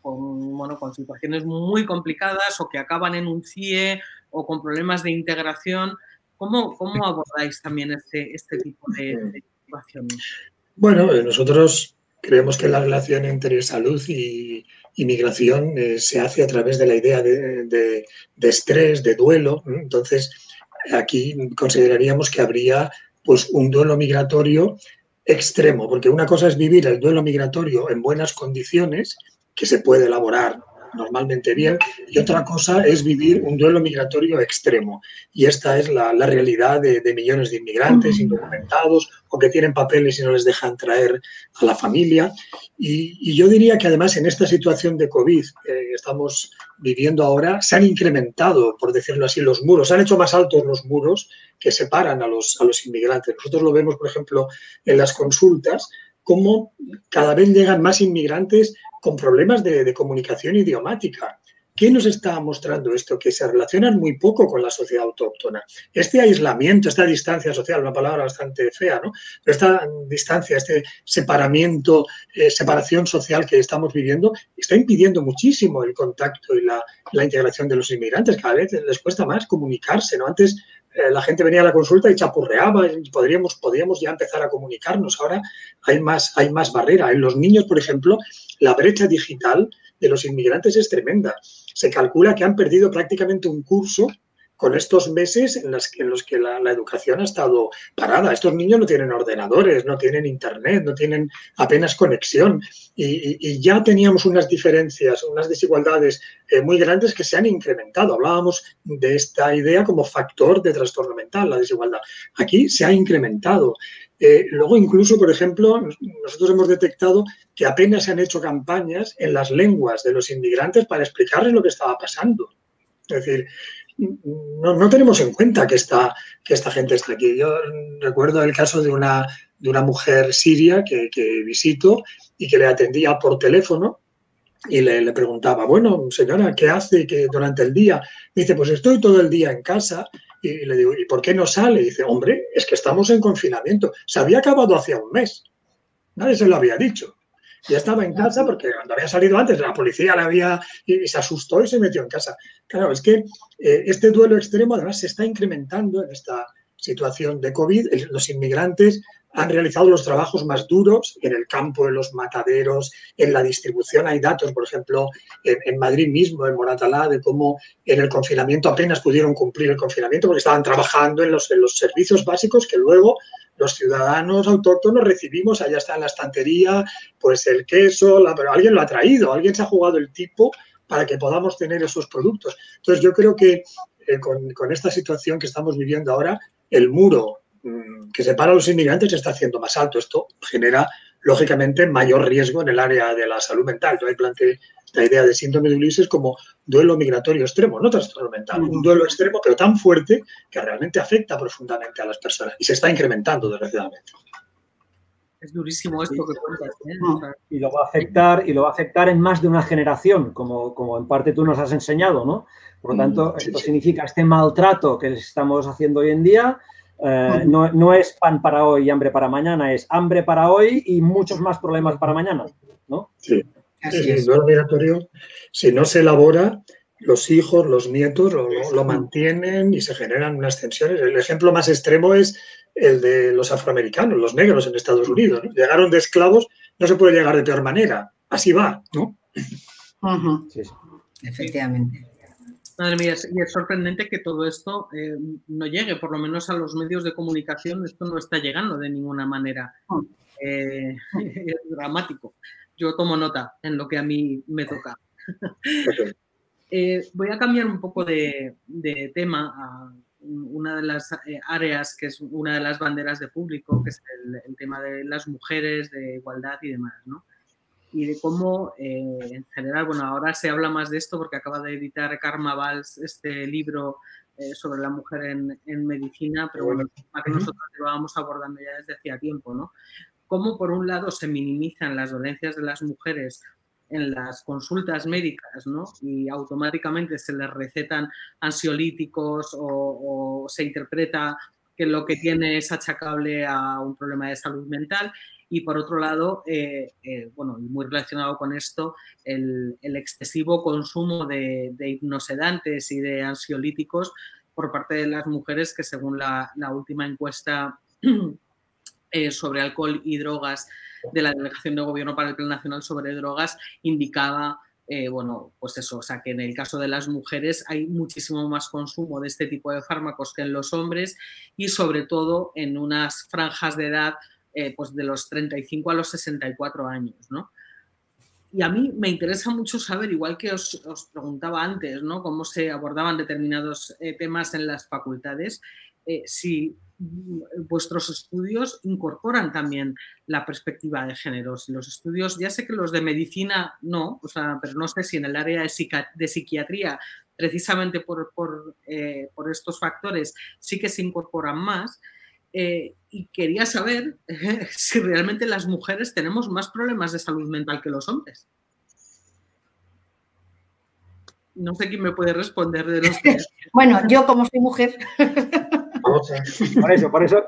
situaciones muy complicadas o que acaban en un CIE o con problemas de integración. ¿Cómo abordáis también este tipo de situaciones? Bueno, nosotros creemos que la relación entre salud y migración se hace a través de la idea de estrés, de duelo. Entonces, aquí consideraríamos que habría pues, un duelo migratorio extremo, porque una cosa es vivir el duelo migratorio en buenas condiciones, que se puede elaborar normalmente bien, y otra cosa es vivir un duelo migratorio extremo. Y esta es la realidad de millones de inmigrantes indocumentados o que tienen papeles y no les dejan traer a la familia. Y yo diría que además en esta situación de COVID estamos viviendo ahora, se han incrementado, por decirlo así, los muros, se han hecho más altos los muros que separan a los inmigrantes. Nosotros lo vemos, por ejemplo, en las consultas, cómo cada vez llegan más inmigrantes con problemas de comunicación idiomática. ¿Qué nos está mostrando esto? Que se relacionan muy poco con la sociedad autóctona. Este aislamiento, esta distancia social, una palabra bastante fea, ¿no? Pero esta distancia, este separación social que estamos viviendo, está impidiendo muchísimo el contacto y la integración de los inmigrantes. Cada vez les cuesta más comunicarse, ¿no? Antes la gente venía a la consulta y chapurreaba y podíamos ya empezar a comunicarnos. Ahora hay más barrera. En los niños, por ejemplo, la brecha digital de los inmigrantes es tremenda. Se calcula que han perdido prácticamente un curso con estos meses en los que la educación ha estado parada. Estos niños no tienen ordenadores, no tienen internet, no tienen apenas conexión y ya teníamos unas diferencias, unas desigualdades muy grandes que se han incrementado. Hablábamos de esta idea como factor de trastorno mental, la desigualdad. Aquí se ha incrementado. Luego, incluso, por ejemplo, nosotros hemos detectado que apenas se han hecho campañas en las lenguas de los inmigrantes para explicarles lo que estaba pasando. Es decir, no tenemos en cuenta que esta gente está aquí. Yo recuerdo el caso de una mujer siria que visito y que le atendía por teléfono y le preguntaba, bueno, señora, ¿qué hace durante el día? Me dice, pues estoy todo el día en casa. Y le digo, ¿y por qué no sale? Y dice, hombre, es que estamos en confinamiento. Se había acabado hacía un mes. Nadie se lo había dicho. Ya estaba en casa porque cuando había salido antes, la policía y se asustó y se metió en casa. Claro, es que este duelo extremo además se está incrementando en esta situación de COVID. Los inmigrantes han realizado los trabajos más duros en el campo, en los mataderos, en la distribución. Hay datos, por ejemplo, en Madrid mismo, en Moratalá, de cómo en el confinamiento apenas pudieron cumplir el confinamiento porque estaban trabajando en los servicios básicos que luego los ciudadanos autóctonos recibimos, allá está en la estantería, pues el queso, pero alguien lo ha traído, alguien se ha jugado el tipo para que podamos tener esos productos. Entonces, yo creo que con esta situación que estamos viviendo ahora, el muro que separa a los inmigrantes se está haciendo más alto. Esto genera, lógicamente, mayor riesgo en el área de la salud mental. Yo ahí planteé la idea de síndrome de Ulises como duelo migratorio extremo, no trastorno mental, un duelo extremo, pero tan fuerte que realmente afecta profundamente a las personas y se está incrementando, desgraciadamente. Es durísimo esto que cuentas, ¿eh? O sea, y lo va a afectar en más de una generación, como en parte tú nos has enseñado, ¿no? Por lo tanto, esto significa este maltrato que estamos haciendo hoy en día. No es pan para hoy y hambre para mañana, es hambre para hoy y muchos más problemas para mañana, ¿no? Sí. El duelo migratorio, si no se elabora, los hijos, los nietos lo mantienen y se generan unas tensiones. El ejemplo más extremo es el de los afroamericanos, los negros en Estados Unidos, ¿no? Llegaron de esclavos, no se puede llegar de peor manera. Así va, ¿no? Sí. Efectivamente. Madre mía, y es sorprendente que todo esto no llegue, por lo menos a los medios de comunicación, esto no está llegando de ninguna manera. Es dramático. Yo tomo nota en lo que a mí me toca. Voy a cambiar un poco de tema a una de las áreas que es una de las banderas de Público, que es el tema de las mujeres, de igualdad y demás, ¿no? Y de cómo, en general, bueno, ahora se habla más de esto porque acaba de editar Karma Valls este libro sobre la mujer en medicina, pero bueno, para que nosotros lo vamos abordando ya desde hacía tiempo, ¿no? Cómo, por un lado, se minimizan las dolencias de las mujeres en las consultas médicas, ¿no? Y automáticamente se les recetan ansiolíticos o se interpreta que lo que tiene es achacable a un problema de salud mental. Y por otro lado, bueno, muy relacionado con esto, el excesivo consumo de hipnosedantes y de ansiolíticos por parte de las mujeres, que según la última encuesta sobre alcohol y drogas de la Delegación de Gobierno para el Plan Nacional sobre Drogas, indicaba, bueno, pues eso, o sea, que en el caso de las mujeres hay muchísimo más consumo de este tipo de fármacos que en los hombres y sobre todo en unas franjas de edad pues de los 35 a los 64 años, ¿no? Y a mí me interesa mucho saber, igual que os preguntaba antes, ¿no? Cómo se abordaban determinados temas en las facultades, si vuestros estudios incorporan también la perspectiva de género. Si los estudios, ya sé que los de medicina no, o sea, pero no sé si en el área de psiquiatría, precisamente por estos factores, sí que se incorporan más. Y quería saber si realmente las mujeres tenemos más problemas de salud mental que los hombres. No sé quién me puede responder de los tres. Bueno, yo como soy mujer.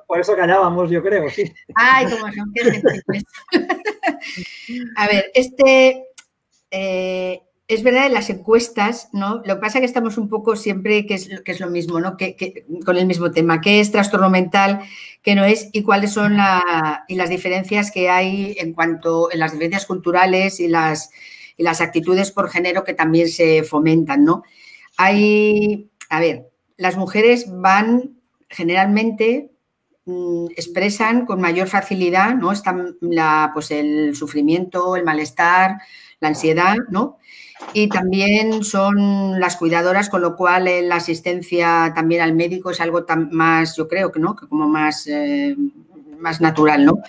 Por eso callábamos, yo creo, sí. Ay, como son que A ver, es verdad, en las encuestas, ¿no? Lo que pasa es que estamos un poco siempre, que es lo mismo, ¿no? Que con el mismo tema, qué es trastorno mental, qué no es y cuáles son las diferencias que hay en las diferencias culturales y las actitudes por género que también se fomentan, ¿no? A ver, las mujeres generalmente expresan con mayor facilidad, ¿no? Pues el sufrimiento, el malestar, la ansiedad, ¿no? Y también son las cuidadoras, con lo cual la asistencia también al médico es algo más, yo creo que no, que como más natural, ¿no?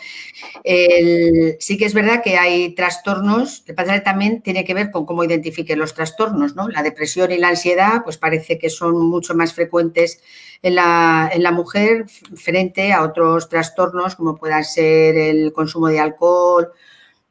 Sí que es verdad que hay trastornos, lo que pasa es que también tiene que ver con cómo identifiquen los trastornos, ¿no? La depresión y la ansiedad, pues parece que son mucho más frecuentes en la mujer frente a otros trastornos como puedan ser el consumo de alcohol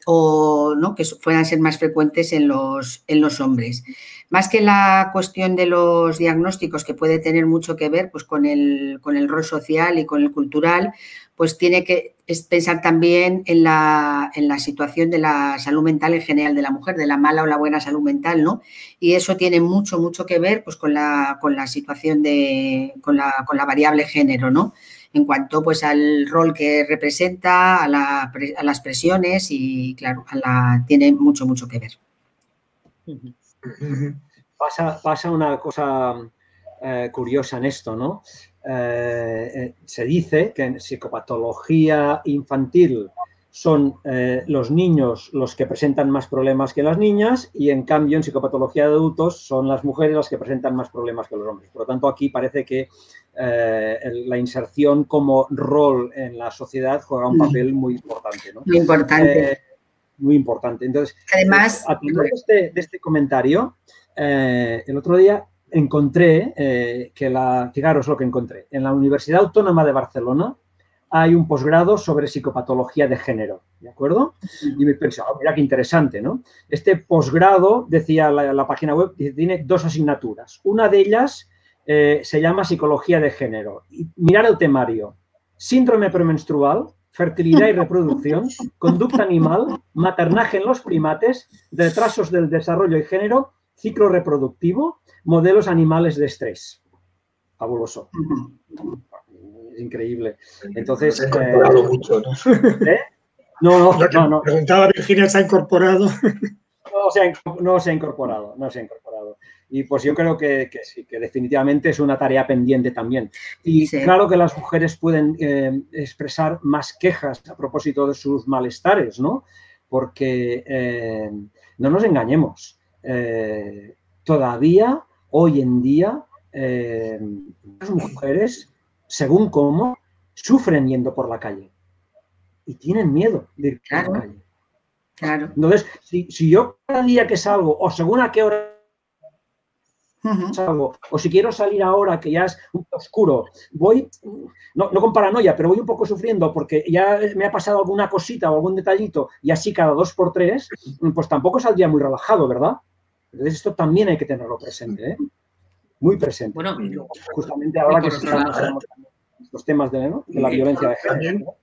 o ¿no? que puedan ser más frecuentes en los hombres. Más que la cuestión de los diagnósticos, que puede tener mucho que ver pues, con el rol social y con el cultural, pues tiene que pensar también en la situación de la salud mental en general de la mujer, de la mala o la buena salud mental, ¿no? Y eso tiene mucho que ver pues, con la situación con la variable género, ¿no? En cuanto pues, al rol que representa, a las presiones y, claro, tiene mucho que ver. Pasa una cosa curiosa en esto, ¿no? se dice que en psicopatología infantil son los niños los que presentan más problemas que las niñas y, en cambio, en psicopatología de adultos son las mujeres las que presentan más problemas que los hombres. Por lo tanto, aquí parece que la inserción como rol en la sociedad juega un papel muy importante, ¿no? Muy importante. Muy importante. Entonces, además, a tenor de este comentario, el otro día encontré fijaros lo que encontré. En la Universidad Autónoma de Barcelona hay un posgrado sobre psicopatología de género, ¿de acuerdo? Y me pensé, mira qué interesante, ¿no? Este posgrado, decía la página web, tiene 2 asignaturas. Una de ellas se llama psicología de género. Y mirar el temario: síndrome premenstrual, fertilidad y reproducción, conducta animal, maternaje en los primates, retrasos del desarrollo y género, ciclo reproductivo, modelos animales de estrés. Fabuloso. Es increíble. Entonces, se ha incorporado mucho, ¿no? No. Preguntaba Virginia, ¿se ha incorporado? No se ha incorporado. Y pues yo creo que sí, que definitivamente es una tarea pendiente también. Y sí, claro que las mujeres pueden expresar más quejas a propósito de sus malestares, ¿no? Porque no nos engañemos. Todavía, hoy en día, las mujeres, según cómo, sufren yendo por la calle y tienen miedo de ir por la calle. Claro. Entonces, si yo cada día que salgo, o según a qué hora salgo, o si quiero salir ahora que ya es un poco oscuro, voy, no con paranoia, pero voy un poco sufriendo porque ya me ha pasado alguna cosita o algún detallito, y así cada 2 por 3, pues tampoco saldría muy relajado, ¿verdad? Entonces esto también hay que tenerlo presente, ¿eh? Muy presente. Bueno, justamente ahora que estamos en estos temas de la violencia de género.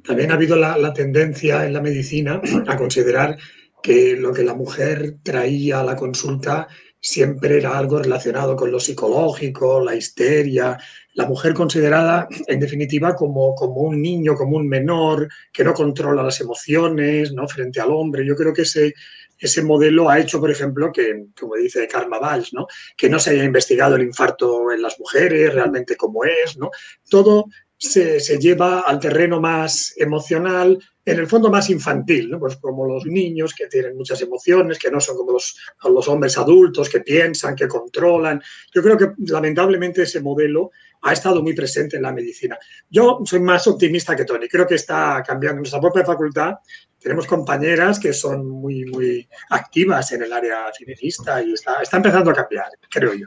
También ha habido la tendencia en la medicina a considerar que lo que la mujer traía a la consulta siempre era algo relacionado con lo psicológico, la histeria, la mujer considerada, en definitiva, como un niño, como un menor, que no controla las emociones, ¿no?, frente al hombre. Yo creo que ese modelo ha hecho, por ejemplo, que, como dice Karma Valls, ¿no?, que no se haya investigado el infarto en las mujeres, realmente cómo es, ¿no? Todo se lleva al terreno más emocional, en el fondo más infantil, ¿no? Pues como los niños que tienen muchas emociones, que no son como los hombres adultos que piensan, que controlan. Yo creo que lamentablemente ese modelo ha estado muy presente en la medicina. Yo soy más optimista que Tony, creo que está cambiando. En nuestra propia facultad tenemos compañeras que son muy, muy activas en el área feminista y está empezando a cambiar, creo yo.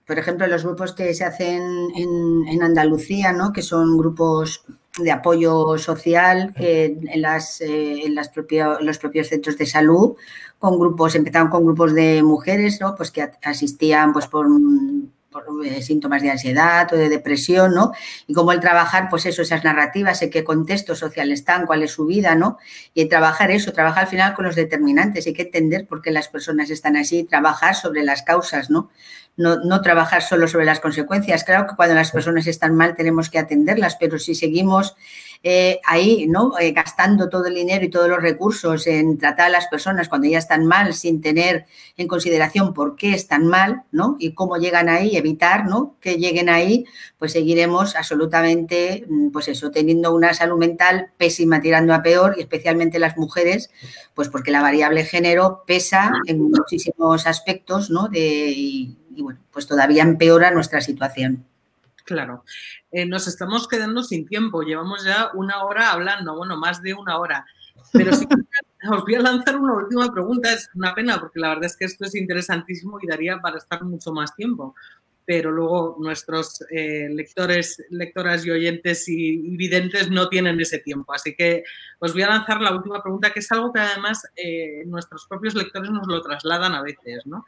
Por ejemplo, los grupos que se hacen en Andalucía, ¿no?, que son grupos de apoyo social en los propios centros de salud, empezaron con grupos de mujeres, ¿no?, pues que asistían pues por síntomas de ansiedad o de depresión, ¿no? Y cómo el trabajar, pues eso, esas narrativas, en qué contexto social están, cuál es su vida, ¿no? Y trabajar al final con los determinantes. Hay que entender por qué las personas están así, trabajar sobre las causas, ¿no? No trabajar solo sobre las consecuencias. Claro que cuando las personas están mal tenemos que atenderlas, pero si seguimos ahí, ¿no?, gastando todo el dinero y todos los recursos en tratar a las personas cuando ya están mal, sin tener en consideración por qué están mal, ¿no?, y cómo llegan ahí, evitar, ¿no?, que lleguen ahí, pues seguiremos absolutamente, pues eso, teniendo una salud mental pésima, tirando a peor, y especialmente las mujeres, pues porque la variable género pesa en muchísimos aspectos, ¿no?, y bueno, pues todavía empeora nuestra situación. Claro. Nos estamos quedando sin tiempo. Llevamos ya 1 hora hablando, bueno, más de 1 hora. Pero sí que os voy a lanzar una última pregunta. Es una pena porque la verdad es que esto es interesantísimo y daría para estar mucho más tiempo. Pero luego nuestros lectoras y oyentes y videntes no tienen ese tiempo. Así que os voy a lanzar la última pregunta, que es algo que además nuestros propios lectores nos lo trasladan a veces, ¿no?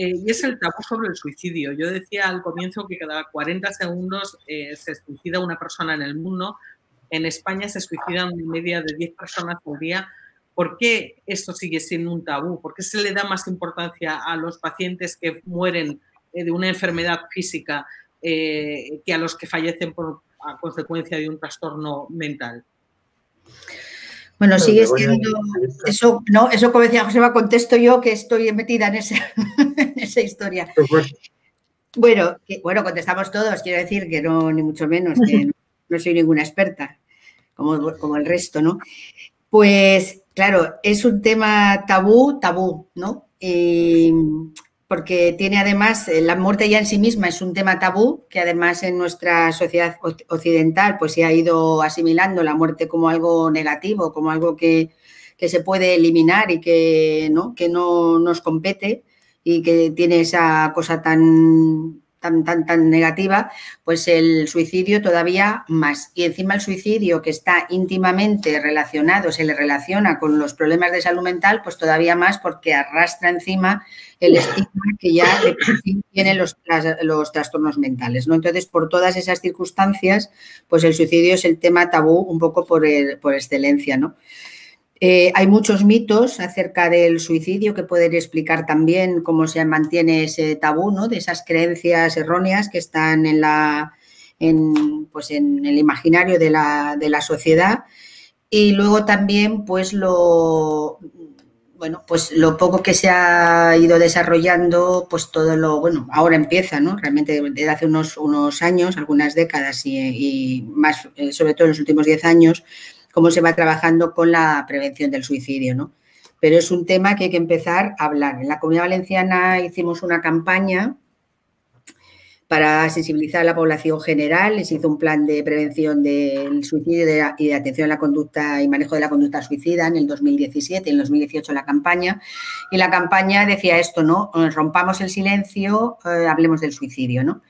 Y es el tabú sobre el suicidio. Yo decía al comienzo que cada 40 segundos se suicida una persona en el mundo. En España se suicidan en media de 10 personas por día. ¿Por qué esto sigue siendo un tabú? ¿Por qué se le da más importancia a los pacientes que mueren de una enfermedad física que a los que fallecen a consecuencia de un trastorno mental? Bueno, sigue siendo eso, ¿no? Eso, como decía Joseba, contesto yo que estoy metida en esa historia. Bueno, contestamos todos, quiero decir que no, ni mucho menos, que no soy ninguna experta, como el resto, ¿no? Pues, claro, es un tema tabú, ¿no? Porque tiene además, la muerte ya en sí misma es un tema tabú, que además en nuestra sociedad occidental pues se ha ido asimilando la muerte como algo negativo, como algo que se puede eliminar y que no nos compete y que tiene esa cosa tan negativa, pues el suicidio todavía más. Y encima el suicidio, que está íntimamente relacionado, se le relaciona con los problemas de salud mental, pues todavía más, porque arrastra encima el estigma que ya de por sí tienen los trastornos mentales, ¿no? Entonces, por todas esas circunstancias, pues el suicidio es el tema tabú un poco por excelencia, ¿no? Hay muchos mitos acerca del suicidio que pueden explicar también cómo se mantiene ese tabú, ¿no? De esas creencias erróneas que están en el imaginario de la sociedad. Y luego también, pues lo poco que se ha ido desarrollando, pues ahora empieza, ¿no? Realmente desde hace unos años, algunas décadas y más, sobre todo en los últimos 10 años, cómo se va trabajando con la prevención del suicidio, ¿no? Pero es un tema que hay que empezar a hablar. En la Comunidad Valenciana hicimos una campaña para sensibilizar a la población general, les hizo un plan de prevención del suicidio y de atención a la conducta y manejo de la conducta suicida en el 2017, en el 2018 la campaña, y la campaña decía esto, ¿no? Rompamos el silencio, hablemos del suicidio, ¿no?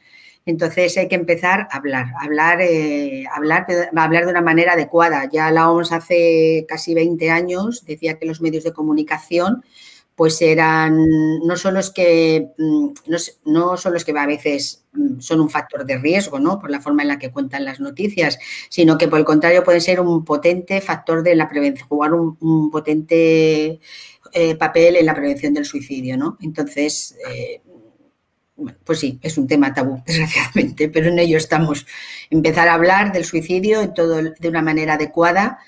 Entonces hay que empezar a hablar de una manera adecuada. Ya la OMS hace casi 20 años decía que los medios de comunicación pues eran no son los que a veces son un factor de riesgo, ¿no? Por la forma en la que cuentan las noticias, sino que por el contrario pueden ser un potente factor de la prevención, jugar un potente papel en la prevención del suicidio, ¿no? Entonces, pues sí, es un tema tabú, desgraciadamente, pero en ello estamos. Empezar a hablar del suicidio de una manera adecuada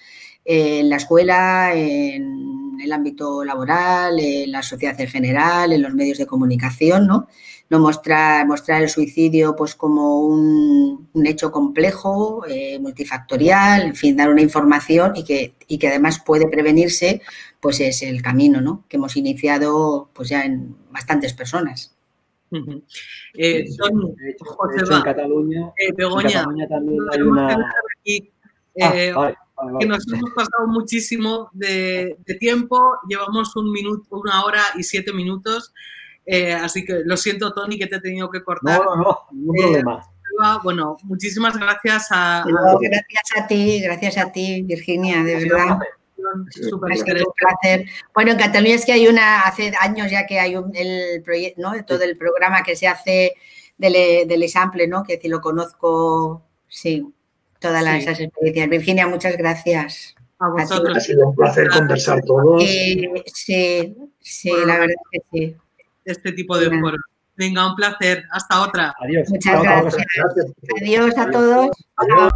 en la escuela, en el ámbito laboral, en la sociedad en general, en los medios de comunicación, ¿no? No mostrar el suicidio pues como un hecho complejo, multifactorial, en fin, dar una información y que además puede prevenirse, pues es el camino, ¿no? Que hemos iniciado pues ya en bastantes personas. Tony, Joseba, en Cataluña, Begoña, también hay una... vale. Que nos hemos pasado muchísimo de tiempo, llevamos 1 hora y 7 minutos, así que lo siento, Tony, que te he tenido que cortar. No, ningún problema. Bueno, muchísimas gracias Gracias a ti, Virginia, de verdad. Súper interesante. Un placer. Bueno, en Cataluña es que hace años ya que hay el proyecto, ¿no? Todo el programa que se hace del Example, ¿no? Que si lo conozco, sí, todas esas experiencias. Virginia, muchas gracias. A vosotros. Ha sido un placer conversar todos. Sí, la verdad es que sí. Este tipo de foros. Venga, un placer. Hasta otra. Adiós. Muchas gracias. Adiós a todos. Adiós.